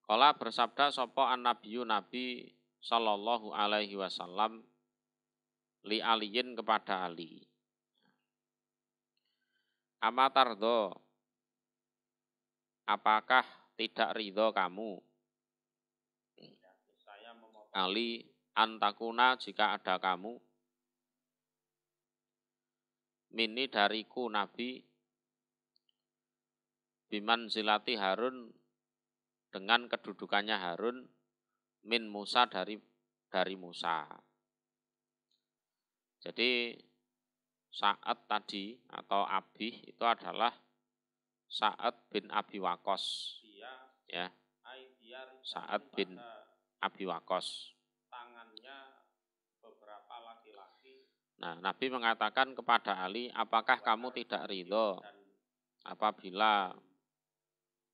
Qala bersabda sapa an-nabiyyu Nabi sallallahu alaihi wasallam li aliyin kepada Ali. Amatardo, apakah tidak ridho kamu? Ali antakuna jika ada kamu. Mini dariku Nabi biman zilati Harun dengan kedudukannya Harun min Musa dari Musa. Jadi Sa'ad tadi atau Abi itu adalah Sa'ad bin Abi Waqqas, ya. Sa'ad bin Abi Waqqas. Nah, Nabi mengatakan kepada Ali, apakah kamu tidak ridho apabila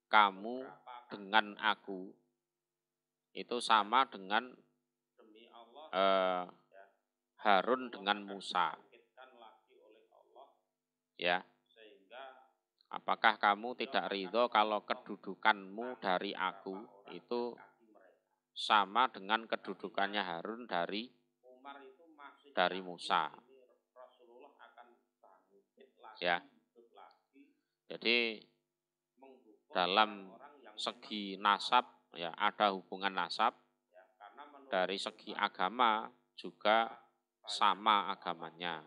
kamu dengan aku itu sama dengan Harun dengan Musa? Ya, apakah kamu tidak ridho kalau kedudukanmu dari aku itu sama dengan kedudukannya Harun dari Musa? Ya, jadi dalam segi nasab ya ada hubungan nasab, dari segi agama juga sama agamanya.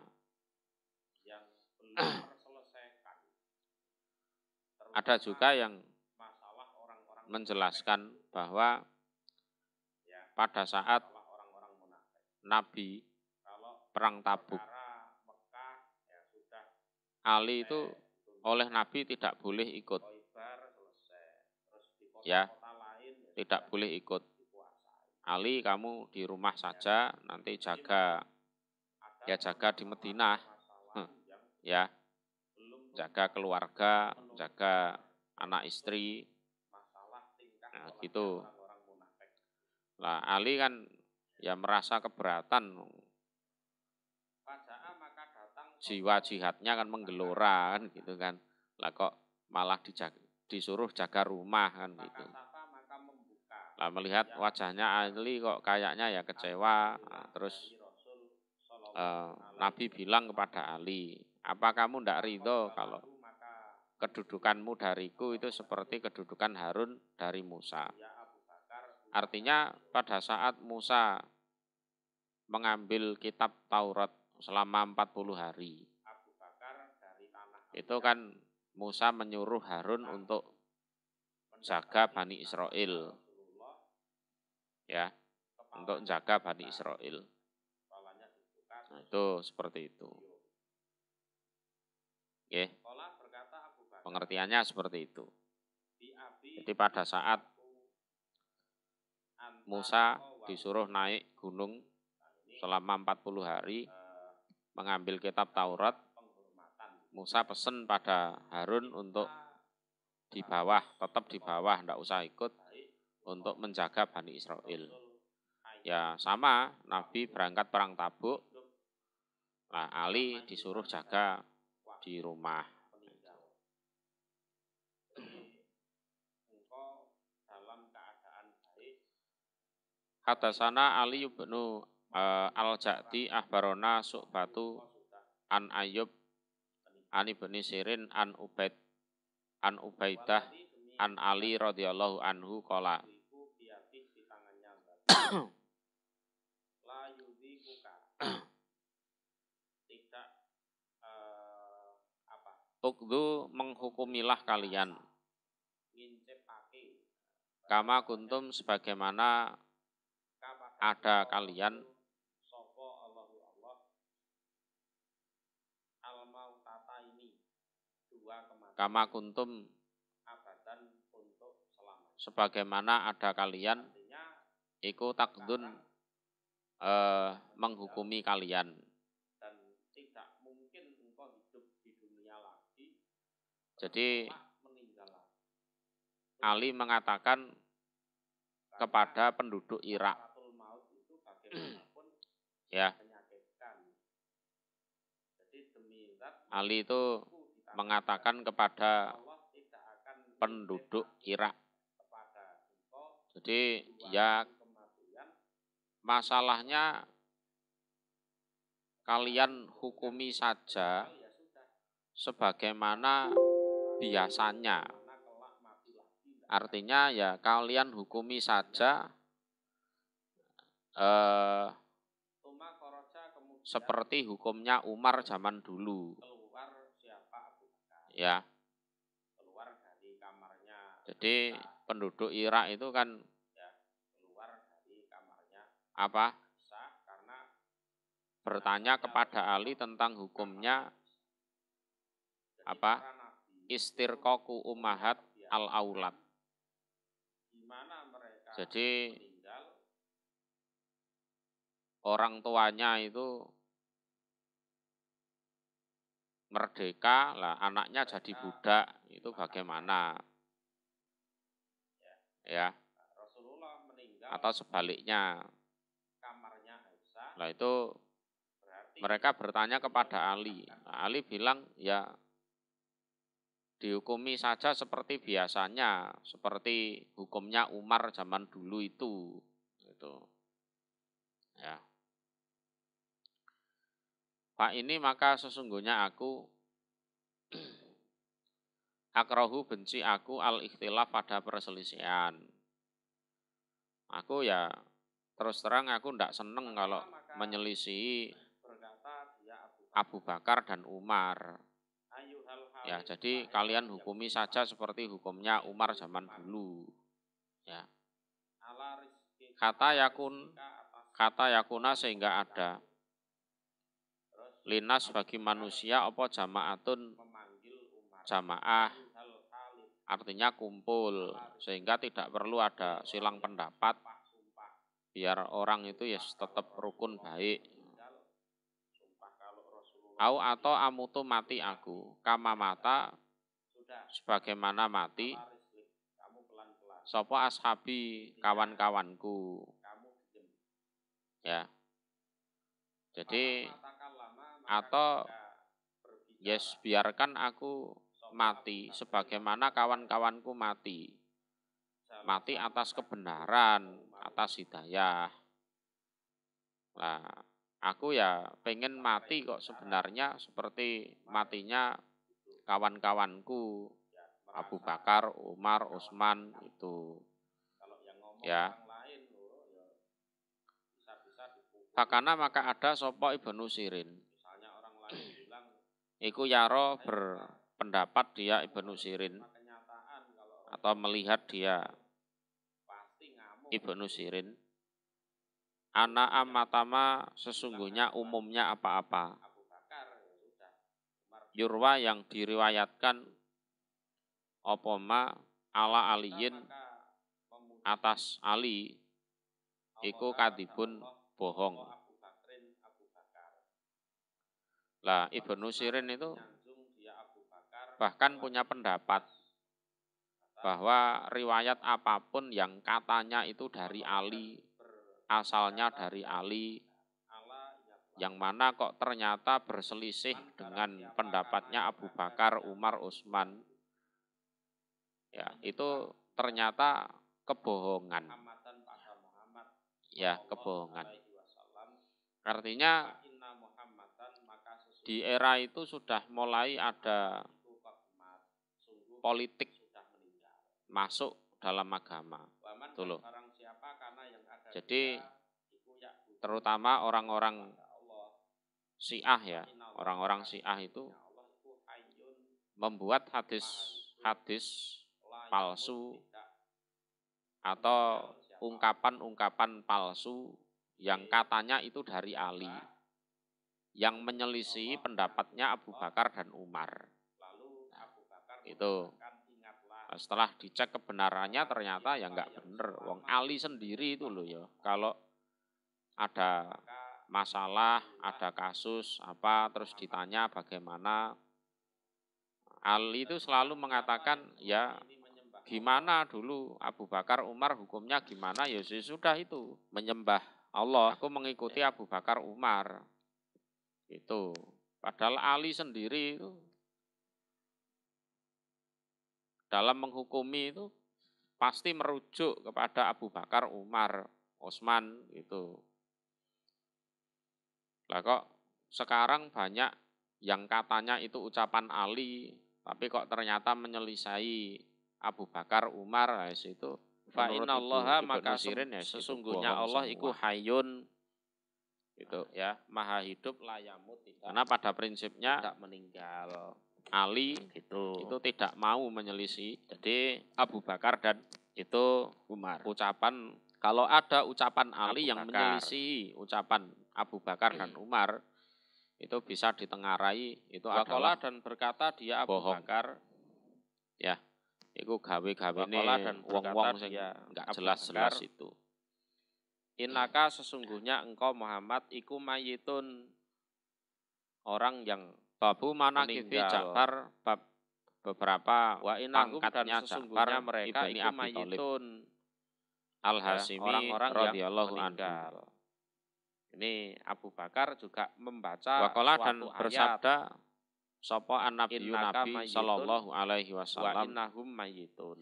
Ada juga yang menjelaskan bahwa pada saat Nabi perang Tabuk, Ali itu oleh Nabi tidak boleh ikut. Ya, tidak boleh ikut. Ali, kamu di rumah saja, nanti jaga di Madinah. Ya, jaga keluarga, jaga anak istri. Nah, gitu. Lah Ali kan ya merasa keberatan. Jiwa jihadnya kan menggelora kan gitu kan. Lah kok malah disuruh jaga rumah kan gitu. Lah melihat wajahnya Ali kok kayaknya ya kecewa. Nah, terus Nabi bilang kepada Ali, apa kamu ndak ridho kalau kedudukanmu dariku itu seperti kedudukan Harun dari Musa? Artinya pada saat Musa mengambil kitab Taurat selama 40 hari, itu kan Musa menyuruh Harun untuk jaga Bani Israel. Ya, untuk jaga Bani Israel. Nah, itu seperti itu. Oke. Pengertiannya seperti itu. Jadi pada saat Musa disuruh naik gunung selama 40 hari mengambil kitab Taurat, Musa pesan pada Harun untuk di bawah, tetap di bawah, tidak usah ikut untuk menjaga Bani Israel. Ya sama, Nabi berangkat perang Tabuk, nah Ali disuruh jaga di rumah. Hadasana Ali bin Al-Ja'di ahbarona Su'batu an Ayyub an Ibnu Sirin an Ubaidah an Ali radhiyallahu anhu qala Ukdu menghukumilah kalian kama kuntum sebagaimana ada kalian kama kuntum sebagaimana ada kalian iku takdun menghukumi kalian. Dan tidak mungkin engkau hidup di dunia lagi. Jadi Ali mengatakan kepada penduduk Irak, ya, Ali itu mengatakan kepada penduduk Irak. Jadi ya masalahnya kalian hukumi saja sebagaimana biasanya. Artinya ya kalian hukumi saja seperti hukumnya Umar zaman dulu. Ya. Jadi penduduk Irak itu kan apa? Bertanya kepada Ali tentang hukumnya apa? Istirqaqu ummahat al-aulad. Jadi orang tuanya itu merdeka, lah anaknya jadi budak, itu bagaimana? Ya. Atau sebaliknya. Nah itu mereka bertanya kepada Ali. Nah, Ali bilang ya dihukumi saja seperti biasanya, seperti hukumnya Umar zaman dulu itu. Gitu. Ya. Pak ini maka sesungguhnya aku akrahu benci aku al-ikhtilaf pada perselisihan. Aku ya terus terang aku ndak seneng kalau menyelisihi Abu Bakar dan Umar. Ya, jadi kalian hukumi saja seperti hukumnya Umar zaman dulu. Ya. Kata yakuna sehingga ada linas bagi manusia apa jamaatun jamaah artinya kumpul sehingga tidak perlu ada silang pendapat biar orang itu ya tetap rukun baik. Au atau amutu mati aku kama mata sebagaimana mati sapa ashabi kawan-kawanku. Ya. Jadi atau yes biarkan aku mati sebagaimana kawan-kawanku mati. Mati atas kebenaran, atas hidayah. Nah, aku ya pengen mati kok sebenarnya seperti matinya kawan-kawanku Abu Bakar, Umar, Utsman itu. Ya. Fakana maka ada sapa Ibnu Sirin. Iku yaro berpendapat dia Ibnu Sirin atau melihat dia Ibnu Sirin. Ana amatama sesungguhnya umumnya apa-apa. Yurwa yang diriwayatkan opoma ala aliyin atas Ali iku kadibun bohong. Lah Ibnu Sirin itu bahkan punya pendapat bahwa riwayat apapun yang katanya itu dari Ali, asalnya dari Ali, yang mana kok ternyata berselisih dengan pendapatnya Abu Bakar, Umar, Utsman, ya itu ternyata kebohongan. Ya, kebohongan. Artinya di era itu sudah mulai ada politik masuk dalam agama. Itu loh. Jadi terutama orang-orang Syiah ya, orang-orang Syiah itu membuat hadis palsu atau ungkapan-ungkapan palsu yang katanya itu dari Ali, yang menyelisih pendapatnya Abu Bakar dan Umar. Itu setelah dicek kebenarannya ternyata ya nggak bener. Wong Ali sendiri itu loh ya, kalau ada masalah, ada kasus apa, terus ditanya bagaimana, Ali itu selalu mengatakan ya gimana dulu Abu Bakar Umar hukumnya gimana, ya sudah itu menyembah Allah, aku mengikuti Abu Bakar Umar itu. Padahal Ali sendiri itu dalam menghukumi itu pasti merujuk kepada Abu Bakar Umar Utsman itu. Lah kok sekarang banyak yang katanya itu ucapan Ali tapi kok ternyata menyelisai Abu Bakar Umar, itu fa innallaha maka sesungguhnya Allah iku hayyun itu ya, maha hidup, layamut, karena pada prinsipnya tidak meninggal. Ali itu tidak mau menyelisih jadi Abu Bakar dan itu Umar. Ucapan, kalau ada ucapan Ali yang menyelisih ucapan Abu Bakar dan Umar, itu bisa ditengarai itu adalah dan berkata dia Abu bohong. Bakar ya, itu gawe-gawene wong-wong sing enggak jelas-jelas itu. Innaka sesungguhnya engkau Muhammad iku mayitun, orang yang babu manakibi Ja'far, bab beberapa wa inahum dan pangkatnya sesungguhnya Ja'far mereka ibni iku Abi mayitun Al-Hasimi orang-orang radhiyallahu yang meninggal. Ini Abu Bakar juga membaca Waqala dan suatu bersabda sapa Nabi sallallahu alaihi wa wasallam, innahum mayitun.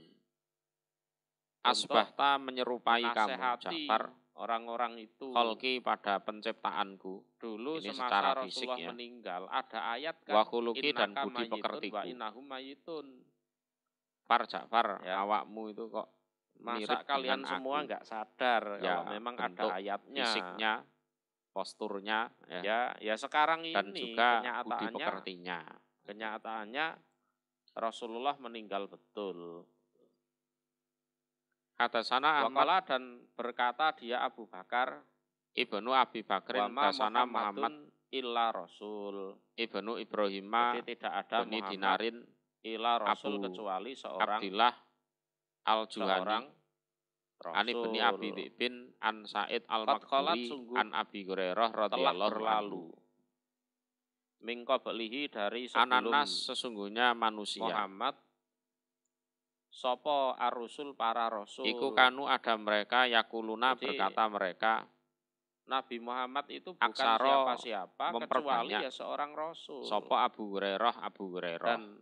Asbahta menyerupai kamu Ja'far orang-orang itu kholki pada penciptaanku. Dulu ini semasa secara Rasulullah fisik ya, meninggal ada ayat kan, wa khuluqi dan budi pekertiku. Wa innahum mayitun. Ja'far ya, awakmu itu kok masa kalian semua enggak sadar ya, kalau memang ada ayatnya, fisiknya, posturnya ya sekarang ini dan juga budi pekertinya. Kenyataannya Rasulullah meninggal betul. Kata sana Ahmad dan berkata dia Abu Bakar ibnu Abi Bakrin dasana Muhammad illa Rasul ibnu Ibrahima, jadi tidak ada Muhammad Dinarin illa Rasul Abu kecuali seorang Abdillah Al-Juhani Ani bin Abi bin An Sa'id Al-Makburi An Abi Hurairah radhiyallahu anhu. Mingko belihi dari sebelum Ananas sesungguhnya manusia. Muhammad sopo ar-rusul para rasul. Iku kanu ada mereka yakuluna berkata mereka Nabi Muhammad itu bukan siapa-siapa kecuali ya seorang rasul. Sopo Abu Hurairah dan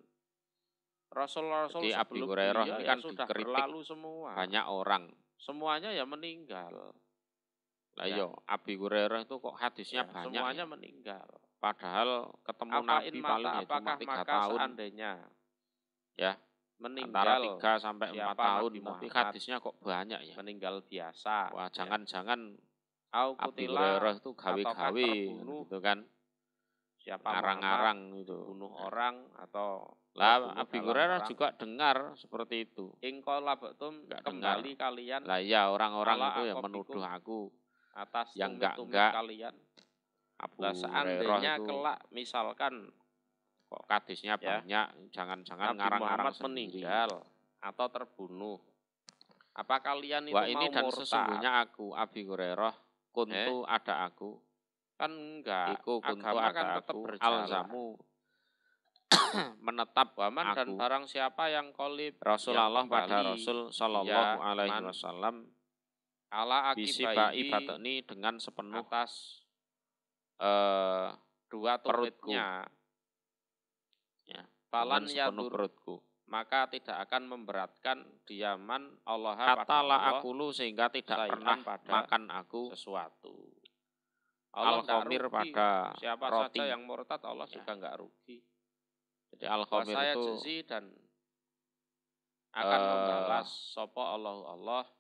rasul-rasul sebelum Abi Hurairah ini kan sudah dikritik berlalu semua. Banyak orang. Semuanya ya meninggal. Lah yo, Abi Hurairah itu kok hadisnya banyak. Semuanya meninggal. Padahal ketemu Nabi paling ya cuma 3 tahun. Seandainya ya meninggal antara 3 sampai 4 tahun, tapi hadisnya kok banyak ya. Meninggal biasa. Wah, jangan-jangan Abi Hurairah itu gawe-gawe gitu kan. Siapa ngarang-ngarang itu. Bunuh orang atau lah Abi Hurairah juga dengar seperti itu. Ingkol labetum kembali dengar. Kalian. Lah ya orang-orang itu yang menuduh aku atas yang enggak kalian. Abu Hurairah itu kelak misalkan kok hadisnya banyak, jangan-jangan ngarang-ngarang meninggal atau terbunuh. Apa kalian itu ini mau dan murtad? Sesungguhnya aku Abi Hurairah kuntu ada aku. Kan enggak. Iku kuntu agama ada kan tetap aku. Berjalan. Alzamu menetap waman dan barang siapa yang kolib Rasulullah pada Rasul sallallahu alaihi wasallam ala akibai batni dengan sepenuh atas dua tumitnya ya, falan sepenuh perutku, maka tidak akan memberatkan diaman Allah kata la akulu sehingga tidak pernah makan aku sesuatu. al-khamir pada siapa roti. saja yang murtad Allah juga enggak rugi. Jadi al-khamir itu jezi dan akan membalas sapa Allah roti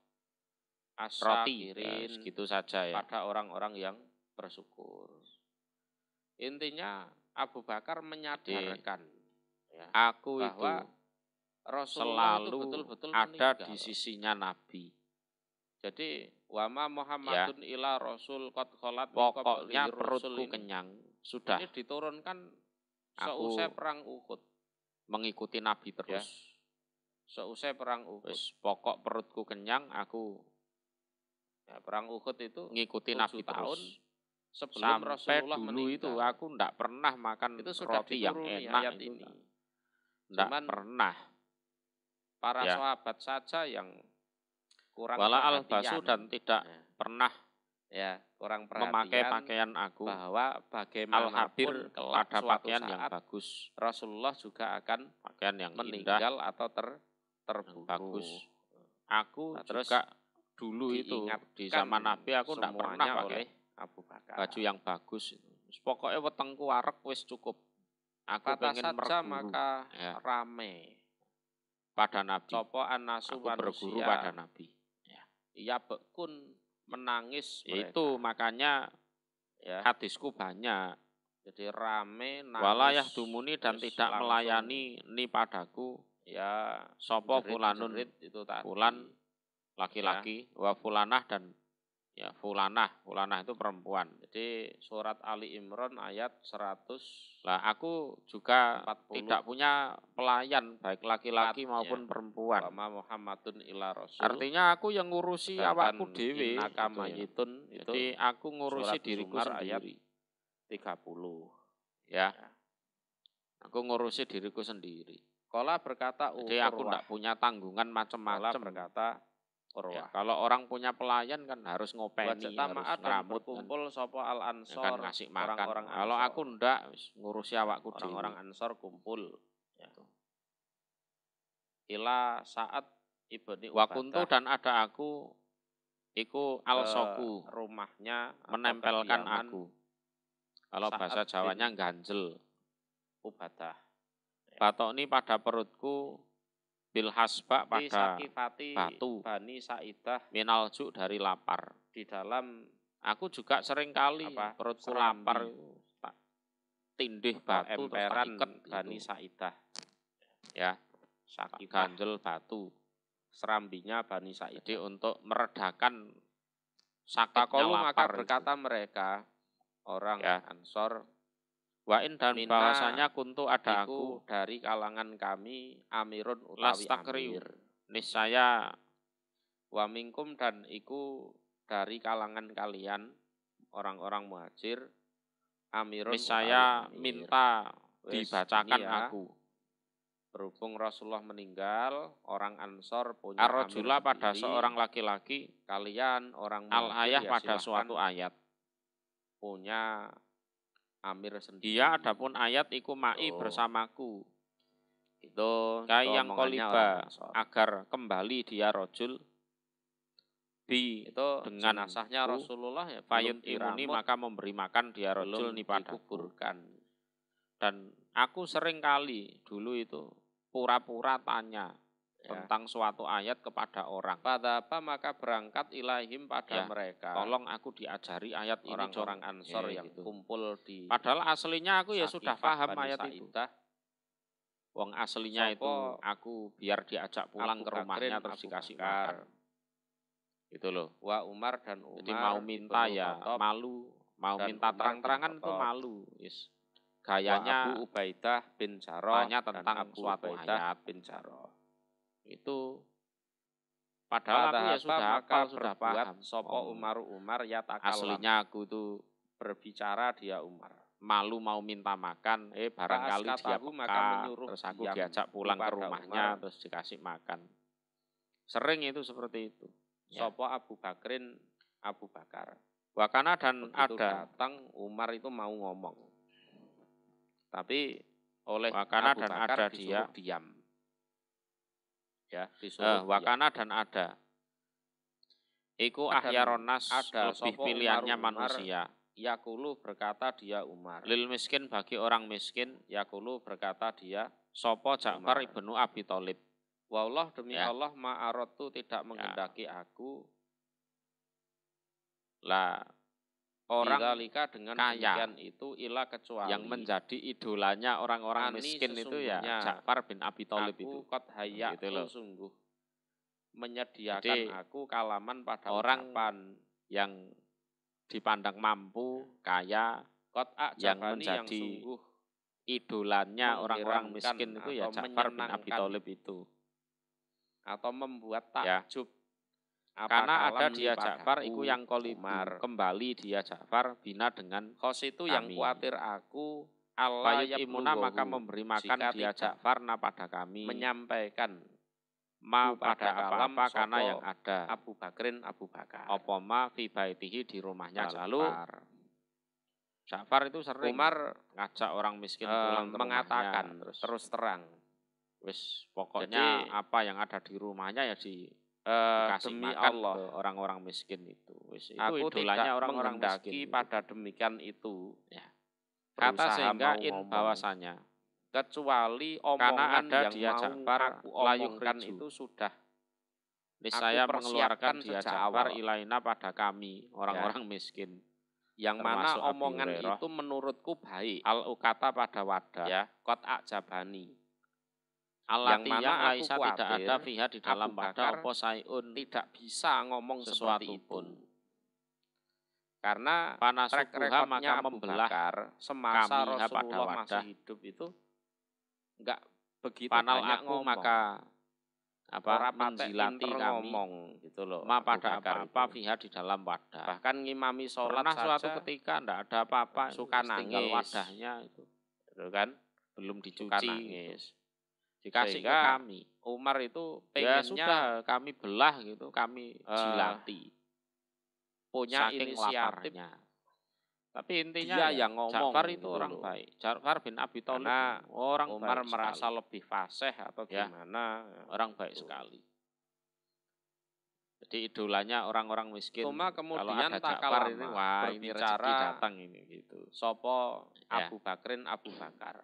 asyakirin gitu saja ya. Pada orang-orang yang bersyukur. Intinya Abu Bakar menyadarkan ya, aku bahwa itu Rasulullah selalu itu betul-betul ada meninggal. di sisinya Nabi. Jadi wama Muhammadun ila Rasul qad khalat pokoknya perutku kenyang. Sudah. Ini diturunkan seusai perang Uhud. Mengikuti Nabi terus. Seusai perang Uhud. Pokok perutku kenyang, aku perang Uhud itu ngikuti Nabi tahun terus. Sebelum Sampai Rasulullah dulu meninggal. Itu aku ndak pernah makan itu sudah roti yang enak ini. Ndak pernah. Para sahabat saja yang kurang Wala al-basu dan tidak pernah kurang memakai pakaian aku bahwa bagaimanapun kelak pada pakaian yang bagus. Rasulullah juga akan pakaian yang meninggal indah, atau terbunuh. Bagus. Aku terus juga dulu itu di zaman Nabi aku ndak pernah pakai Abu Bakar. Baju yang bagus itu. Pokoknya wetengku warek wis cukup. Aku pengen saja berguru. Maka rame pada Nabi. Sopo anasu aku berguru pada Nabi. Ia bekun menangis mereka. Itu makanya hadisku banyak. Jadi rame nangis. Walayah dumuni dan tidak melayani ni padaku. Sopo fulanun itu tadi. Fulan laki-laki. Wa fulanah dan fulanah itu perempuan. Jadi surat Ali Imran ayat 100. Lah aku juga 40. Tidak punya pelayan baik laki-laki maupun perempuan. Muhammadun ila Rasul. Artinya aku yang ngurusi awakku dewe. Jadi aku ngurusi diriku sendiri. 30. Aku ngurusi diriku sendiri. Qala berkata Jadi aku tidak punya tanggungan macam-macam. Berkata kalau orang punya pelayan kan harus ngopeni, harus ngeramut, kumpul sapa al-ansor, kan ngasih makan. Orang kalau aku ndak ngurusi awakku dhewe. Orang-orang ansor kumpul. Ila saat ibni Wakuntu dan ada aku iku al-soku rumahnya menempelkan aku. Kalau bahasa Jawanya ganjel. Ubadah. Batok ini pada perutku bil hasba pada batu Bani Sa'idah minalju dari lapar. Di dalam aku juga sering kali perutku lapar tak tindih batu emperan Bani Sa'idah. Ganjel batu serambinya Bani Sa'idah. Jadi untuk meredakan sakitnya lapar. Maka berkata mereka orang Ansor Wa'in dan bahwasanya kuntu ada aku dari kalangan kami amirun utawi amir. Niscaya wa minkum dan iku dari kalangan kalian orang-orang muhajir amirun niscaya minta dibacakan aku. Berhubung Rasulullah meninggal, orang Ansor punya ar-rajula pada seorang laki-laki, kalian orang al-ayah pada suatu ayat. Punya amir sendiri. Dia adapun ayat iku ma'i bersamaku. Itu yang koliba agar kembali dia rojul itu dengan jenazahnya Rasulullah fayut imuni maka memberi makan dia rojul ni padaku. Dan aku sering kali dulu itu pura-pura tanya tentang suatu ayat kepada orang. Pada apa maka berangkat ilahim pada mereka. Tolong aku diajari ayat ini. Orang-orang Ansor yang kumpul di. Padahal aslinya aku sudah paham ayat itu. Wong aslinya itu aku biar diajak pulang ke rumahnya terus dikasih makan. Gitu loh. Wa Umar dan Umar. Jadi mau minta malu, mau minta terang-terangan itu malu. Gayanya Abu Ubaidah bin Jarrah tentang suatu ayat bin Jarrah. Itu padahal aku sudah hafal, sudah paham. Sopo Umar ya takalam. Aslinya aku tuh berbicara dia Umar. Malu mau minta makan, barangkali dia peka, terus aku diajak pulang ke rumahnya, terus dikasih makan. Sering itu seperti itu. Sopo Abu Bakar. Wakana dan begitu ada. Datang Umar itu mau ngomong. Tapi oleh Wakana Abu dan Bakar ada disuruh dia. diam. Disuruh wakana dan ada. Iku ahyaronas lebih pilihannya manusia. yakulu berkata dia Umar. Lil miskin bagi orang miskin, Yakulu berkata dia sopo Ja'far ibnu Abi Thalib. Wallah demi Ya. Allah ma'arotu tidak menghendaki aku Lah orang bidzalika dengan kaya demikian itu ila kecuali yang menjadi idolanya orang-orang Ani miskin itu ya sesungguhnya Ja'far bin Abi Thalib aku itu. qad hayya Gitu loh. sungguh menyediakan Jadi, aku kalaman pada orang ucapan yang dipandang mampu, kaya, qad yang a'jabani yang menjadi sungguh idolanya orang-orang mengherankan miskin itu ya atau Ja'far bin Abi menyenangkan Thalib itu. atau membuat Ya. takjub Karena apakala ada dia padaku Ja'far itu yang kolibu, Umar. kembali dia Ja'far bina dengan Khos itu yang kami. khawatir aku Allah Fayut imuna maka memberi makan jika dia tidak Ja'far pada kami menyampaikan ma pada pada kalam apa-apa karena sopo yang ada Abu Bakrin Abu Bakar. opoma fi baitihi di rumahnya Nah, lalu Ja'far. Ja'far itu sering Umar ngajak orang miskin pulang ke mengatakan rumahnya, terus terang, wis pokoknya jadi, apa yang ada di rumahnya ya dikasih demi makan Allah ke orang-orang miskin itu. Wis itu aku idolanya tidak orang-orang menghendaki miskin. pada demikian itu. Ya. Kata Berusaha sehingga mau in ngomong, bahwasanya kecuali karena omongan ada yang dia mau Ja'far aku layuh omongkan riju. itu sudah Niscaya aku mengeluarkan persiapkan dia sejak Ja'far awal. ilaina pada kami orang-orang miskin. Yang Termasuk mana Abi omongan Hurairah. itu menurutku baik. Al-ukata pada wadah. Ya, qad a'jabani. Alati Yang yang mana laisa aku tidak ada khawatir fiha di dalam Abu wadah Bakar opo sayun tidak bisa ngomong sesuatu seperti pun. itu. Karena track Panasukuha recordnya maka Abu membelah Bakar semasa kami pada Rasulullah wadah. masih hidup itu enggak begitu Panal banyak aku ngomong. maka Ora patek menjilati pinter kami ngomong gitu loh. ma Abu pada Bakar apa-apa itu. fiha di dalam wadah. Bahkan ngimami sholat Pernah suatu saja ketika ndak ada apa-apa, suka tinggal nangis. wadahnya itu gitu kan, belum suka dicuci, nangis. dikasih Sehingga ke kami. Umar itu Ya pengennya sudah kami belah gitu, kami jilati. punya Saking inisiatif. laparnya. Tapi intinya Dia ya, yang ngomong Ja'far itu gitu orang loh. baik. Ja'far bin Abi Thalib Karena orang Umar baik merasa sekali. lebih fasih atau Ya, gimana. orang baik sekali. Jadi idolanya orang-orang miskin. Cuma Kalau kemudian ada tak Ja'far ini lama wah ini rezeki berbicara datang ini gitu. sopo Ya. Abu Bakrin Abu Bakar.